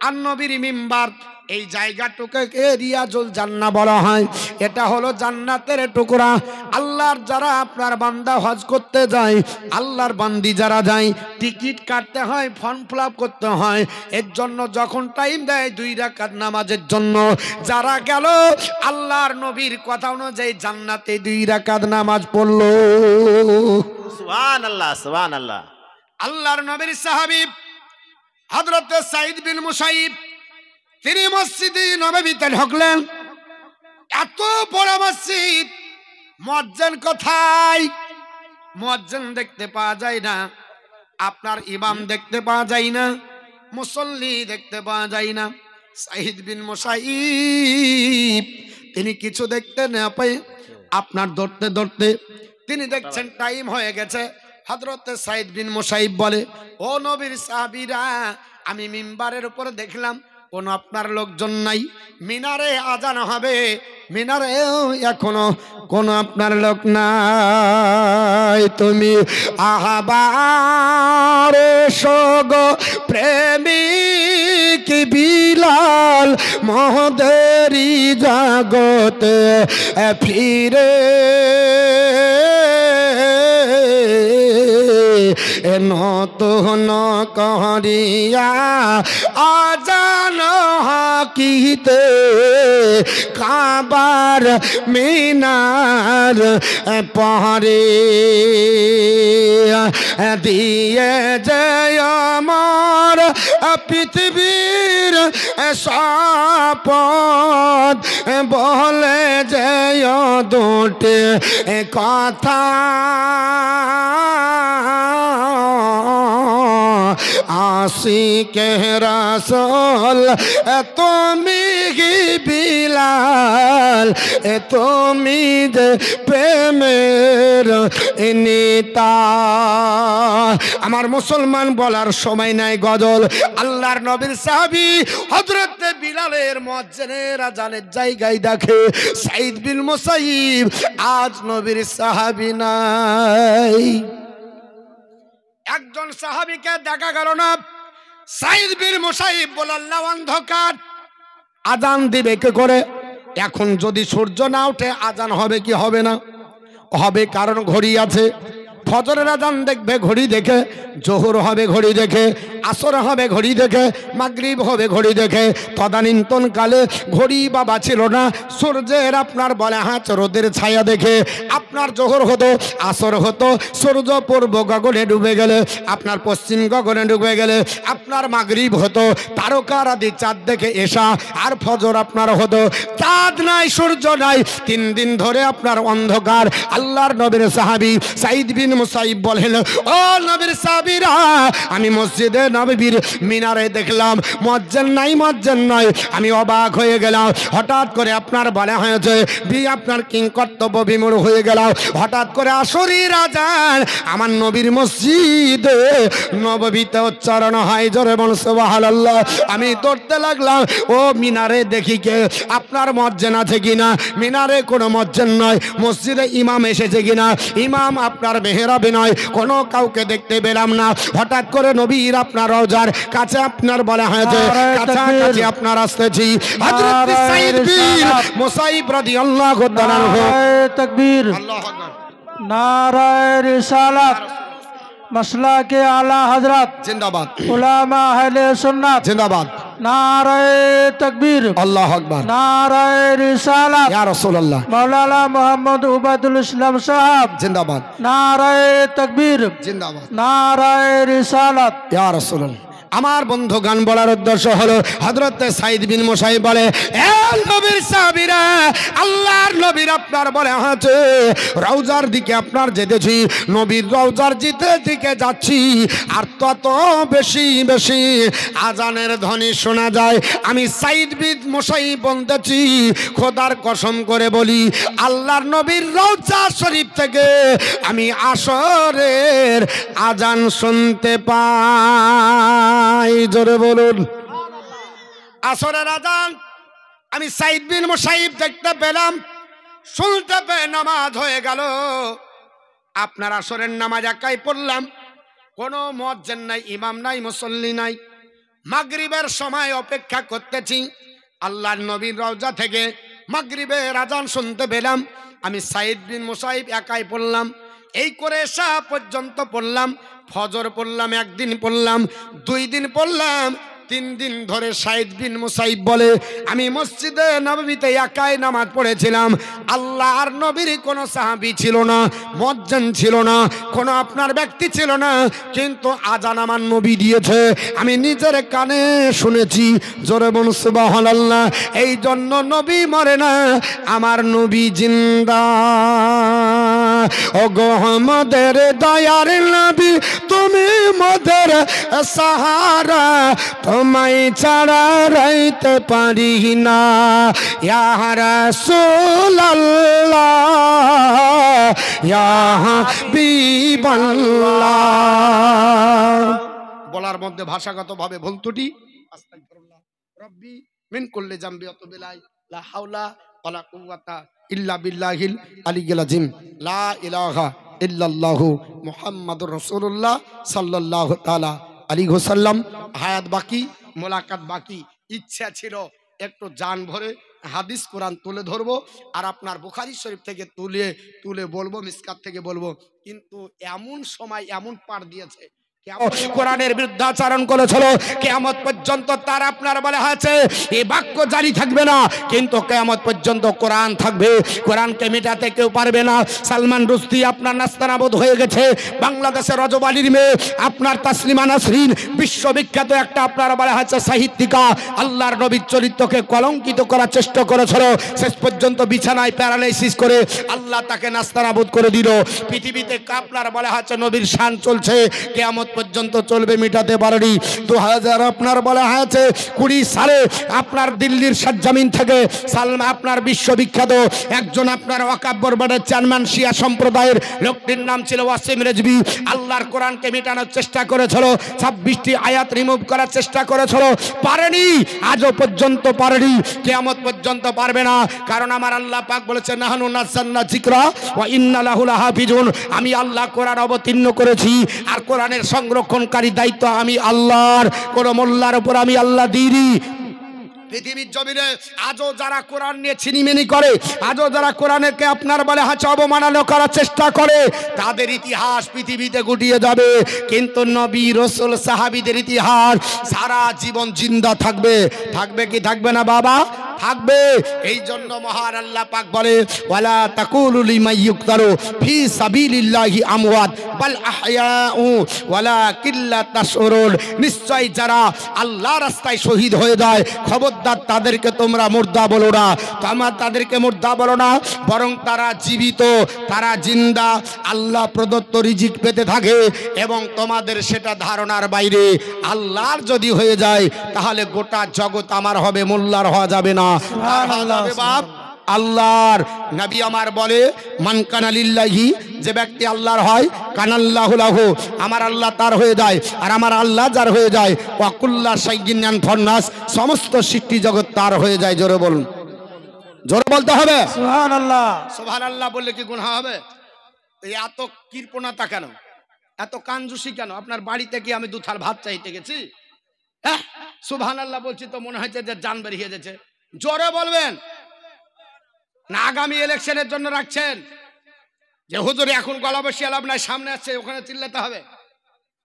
আর নবীর মিম্বার, এই জায়গাটুকুকে রিয়াজুল জান্নাহ বলা হয়। এটা হলো জান্নাতের টুকরা। আল্লাহর যারা আপনার বান্দা হজ করতে যায়, আল্লাহর বান্দি যারা যায়, টিকিট কাটতে হয়, ফর্ম ফিল আপ করতে হয়। এর জন্য যখন টাইম দেয় 2 রাকাত নামাজের জন্য, যারা গেল আল্লাহর নবীর কথা অনুযায়ী জান্নাতে 2 রাকাত নামাজ পড়লো। সুবহানাল্লাহ, সুবহানাল্লাহ। আল্লাহর নবীর সাহাবী হযরত সাঈদ বিন মুসাইয়িব তিনি মসজিদে নববীতে ঢুকলেন। এত বড় মসজিদ, মুয়াজ্জিন কোথায়? মুয়াজ্জিন দেখতে পাওয়া যায় না, আপনার ইমাম দেখতে পাওয়া যায় না, মুসল্লি দেখতে পাওয়া যায় না। সাঈদ বিন মুসাইয়িব তিনি কিছু দেখতে না পেয়ে আপনার ধরতে তিনি দেখছেন টাইম হয়ে গেছে। হযরত সাঈদ বিন মুসাইয়িব বলে, ও নবীর সাহাবীরা, আমি মিম্বারের উপরে দেখলাম কোন আপনার লোকজন নাই। মিনারে আজান হবে, মিনারেও এখনো কোন আপনার লোক নাই। তুমি আহবার সগো প্রেমিক বিলাল, মহদেরি জগতে ফিরে নতুন করিয়া আজান হাকিতে কাবার মিনার পরে দিয়ে যায় আমার পৃথিবীর সম্পদ, বলে যায় দুটি কথা আশিকে রাসূল তুমি বিলাল, তুমি যে প্রেমের নেতা। আমার মুসলমান বলার সময় নাই, গজল। আল্লাহর নবীর সাহাবী হযরত বিলালের মুয়াজ্জিনের আজানের জায়গায় দেখে সাঈদ বিন মুসাইয়িব আজ নবীর সাহাবী নাই। একজন সাহাবীকে দেখা গেল না। সাঈদ বিন মুসাইয়িব বলল, আল্লাহ অন্ধকার, আজান দিবে কি করে? এখন যদি সূর্য না ওঠে আজান হবে কি হবে না? হবে, কারণ ঘড়ি আছে। ফজরের আজান দেখবে ঘড়ি দেখে, জোহর হবে ঘড়ি দেখে, আসর হবে ঘড়ি দেখে, মাগরিব হবে ঘড়ি দেখে। তদানীন্তন কালে ঘড়ি বাবা ছিল না। সূর্যের আপনার বলে হাত রোদের ছায়া দেখে আপনার জোহর হতো, আসর হতো। সূর্য পূর্ব গগনে ডুবে গেলে, আপনার পশ্চিম গগনে ডুবে গেলে আপনার মাগরিব হতো। তারকার আদি চাঁদ দেখে এশা আর ফজর আপনার হতো। চাঁদ নাই, সূর্য নাই, 3 দিন ধরে আপনার অন্ধকার। আল্লাহর নবীর সাহাবী সাঈদ বিন মুসাইয়িব বলেন, ও নবীর সাহাবীরা, আমি মসজিদে নববীর মিনারে দেখলাম মুয়াজ্জিন নাই, আমি অবাক হয়ে গেলাম। হঠাৎ করে আপনার বলা হয়েছে আপনার কিং কর্তব্য বিমূঢ় হয়ে গেল। হঠাৎ করে আসরের আযান আমার নবীর মসজিদে নববীতে উচ্চারণ হয়, জোরে বলুন সুবহানাল্লাহ। আমি দৌড়তে লাগলাম, ও মিনারে দেখি কে আপনার মুয়াজ্জিন আছে কিনা। মিনারে কোনো মুয়াজ্জিন নয়, মসজিদে ইমাম এসেছে কিনা। ইমাম আপনার মেহরাবে নয়, কোনো কাউকে দেখতে পেলাম না। হঠাৎ করে নবীর আপনার রওজার কাছে আপনার বলা হয়েছে, কাছাকাছি আপনার আসতেছি। হযরত সাঈদ বিন মুসাইব রাদিয়াল্লাহু তাআলা আনহু, तकबीर, আল্লাহু আকবার, नाराए रिसालत, मसला के आला हजरत, জিন্দাবাদ, उलामा अहले सुन्नत, জিন্দাবাদ, नाराए तकबीर, আল্লাহু আকবার, नाराए रिसालत, ইয়া রাসূলুল্লাহ, मौलाना मोहम्मद उबैदुल इस्लाम साहब, জিন্দাবাদ, नाराए तकबीर, জিন্দাবাদ, नाराए रिसालत। ইয়া রাসূলুল্লাহ। আমার বন্ধু গান বলার উদ্দেশ্য হলো হযরত সাঈদ বিন মুসাইব বলে, এ নবীর সাহাবীরা, আল্লাহর নবীর আপনার বলে আছে রওজার দিকে আপনার যেতেছি, নবীর রওজার দিকে যাচ্ছি, আর তত বেশি বেশি আজানের ধ্বনি শোনা যায়। আমি সাঈদ বিন মুসাইব বলতেছি, খোদার কসম করে বলি, আল্লাহর নবীর রওজা শরীফ থেকে আমি আসরের আজান শুনতে পাই। জোরে বলুন আসরের আজান আমি সাঈদ বিন মুসাইব দেখতে পেলাম, শুনতে পেয়ে নামাজ হয়ে গেল। আপনার আসরের নামাজ একাই পড়লাম, কোনো মুয়াজ্জিন নাই, ইমাম নাই, মুসল্লি নাই। মাগরিবের সময় অপেক্ষা করতেছি, আল্লাহর নবীর রওজা থেকে মাগরিবের আজান শুনতে পেলাম। আমি সাঈদ বিন মুসাইব একাই পড়লাম, এই করে এশা পর্যন্ত পড়লাম। ফজর পড়লাম, একদিন পড়লাম, 2 দিন পড়লাম, 3 দিন ধরে সাঈদ বিন মুসাইব বলে আমি মসজিদে নববীতে একাই নামাজ পড়েছিলাম। আল্লাহর নবীর কোনো সাহাবী ছিল না, মুয়াজ্জিন ছিল না, কোনো আপনার ব্যক্তি ছিল না, কিন্তু আজান আমার নবী দিয়েছে, আমি নিজের কানে শুনেছি। জোরে বলুন সুবহানাল্লাহ। এই জন্য নবী মরে না, আমার নবী জিন্দা। ও গো আমাদের দয়ার নবী, তুমি মোদের সাহারা, তোমায় ছাড়া রাইতে পারি না। ইয়া রাসূলুল্লাহ, ইয়া হাবিবাল্লাহ। বলার মধ্যে ভাষাগতভাবে ভুল ত্রুটি, আস্তাগফিরুল্লাহ রব্বি মিন কুল্লি জামবি ওয়াতুবিলাই, লা হাওলা ওয়ালা কুওয়াতা ইল্লা বিল্লাহিল আলিয়্যিল আযীম, লা ইলাহা ইল্লাল্লাহু মুহাম্মাদুর রাসূলুল্লাহ সাল্লাল্লাহু তাআলা আলাইহি ওয়াসাল্লাম। হায়াত বাকি, মোলাকাত বাকি। ইচ্ছা ছিল একটু জান ভরে হাদিস কোরআন তুলে ধরবো, আর আপনার বুখারী শরীফ থেকে তুলে বলবো, মিসকাত থেকে বলবো, কিন্তু এমন সময় এমন পার দিয়েছে, কোরআনের বিরুদ্ধাচরণ করেছিল, কিয়ামত পর্যন্ত তার আপনার বলা হয়েছে এই বাক্য জারি থাকবে না, কিন্তু কিয়ামত পর্যন্ত কোরআন থাকবে, কোরআনকে মেটাতে কেউ পারবে না। সালমান রুশদি আপনার নাস্তানাবুদ হয়ে গেছে। বাংলাদেশের রজব আলীর মেয়ে আপনার তাসলিমা নাসরিন, বিশ্ববিখ্যাত একটা আপনার বলা হয়েছে সাহিত্যিকা, আল্লাহর নবীর চরিত্রকে কলঙ্কিত করার চেষ্টা করেছিল, শেষ পর্যন্ত বিছানায় প্যারালাইসিস করে আল্লাহ তাকে নাস্তানাবুদ করে দিল। পৃথিবীতে আপনার বলা হয়েছে নবীর শান চলছে, কিয়ামত পর্যন্ত চলবে, মিটাতে পারেনি। 2000 আপনার বলা হয়েছে 20 সালে আপনার দিল্লির সাজ্জামিন থেকে সালমা আপনার বিশ্ববিখ্যাত একজন আপনার ওয়াকাফ বোর্ডের চেয়ারম্যান, শিয়া সম্প্রদায়ের লোকটির নাম ছিল ওয়াসিম রেজভি, আল্লাহর কোরআনকে মেটানোর চেষ্টা করেছিল, 26টি আয়াত রিমুভ করার চেষ্টা করেছিল, পারেনি, আজও পর্যন্ত পারেনি, কিয়ামত পর্যন্ত পারবে না। কারণ আমার আল্লাহ পাক বলেছেন নাহনু নাযালনা যিকরা ওয়া ইন্না লাহু লাহাফিজুন, আমি আল্লাহ কোরআন অবতীর্ণ করেছি, আর কোরআনের সংরক্ষণকারী দায়িত্ব আমি আল্লাহর, কোন মোল্লার উপর আমি আল্লাহ দিইনি। পৃথিবীর জমিনে আজও যারা কোরআন নিয়ে ছিনিমিনি করে, আজও যারা কোরআনকে আপনার বলে হাঁচা অবমাননা করার চেষ্টা করে, তাদের ইতিহাস পৃথিবীতে গুটিয়ে যাবে, কিন্তু নবী রাসূল সাহাবীদের ইতিহাস সারা জীবন জিন্দা থাকবে। থাকবে কি থাকবে না বাবা? থাকবে। এই জন্য মহান আল্লাহ পাক বলে ওয়ালা তাকুলু লিমান ইউকতালু ফি সাবিলিল্লাহি আমওয়াত বাল আহয়াউ ওয়ালাকিন লা তাশউরুন। নিশ্চয় যারা আল্লাহ রাস্তায় শহীদ হয়ে যায় খবরদার তাদেরকে তোমরা মুর্দা বলো না, তোমরা তাদেরকে মুর্দা বলো না, বরং তারা জীবিত, তারা জিন্দা, আল্লাহ প্রদত্ত রিজিক পেতে থাকে এবং তোমাদের সেটা ধারণার বাইরে। আল্লাহর যদি হয়ে যায় তাহলে গোটা জগৎ আমার হবে, মোল্লার হওয়া যাবে না। কার হওয়া যাবে বাপ? আল্লাহর। নবী আমার বলে মান কানা লিল্লাহি, যে ব্যক্তি আল্লাহর হয় কানাল্লাহু লাহু, আমার আল্লাহ তার হয়ে যায়, আর আমার আল্লাহ যার হয়ে যায় ওয়া কুল্লা শাইইন ফান্নাস, সমস্ত সৃষ্টি জগৎ তার হয়ে যায়। জোরে বলুন, জোরে বলতে হবে সুবহানাল্লাহ। সুবহানাল্লাহ বললে কি গুনাহ হবে? এই এত কৃপণতা কেন, এত কাঞ্জুসি কেন? আপনার বাড়িতে কি আমি দুথাল ভাত চাইতে গেছি? হ্যাঁ, সুবহানাল্লাহ বলছি তো মনে হচ্ছে যে জান বেরিয়ে যাচ্ছে। জোরে বলবেন না আগামী ইলেকশনের জন্য রাখছেন যে হুজুর এখন গলা বসিয়ে লাভ নাই, সামনে আসছে ওখানে চিল্লাতে হবে?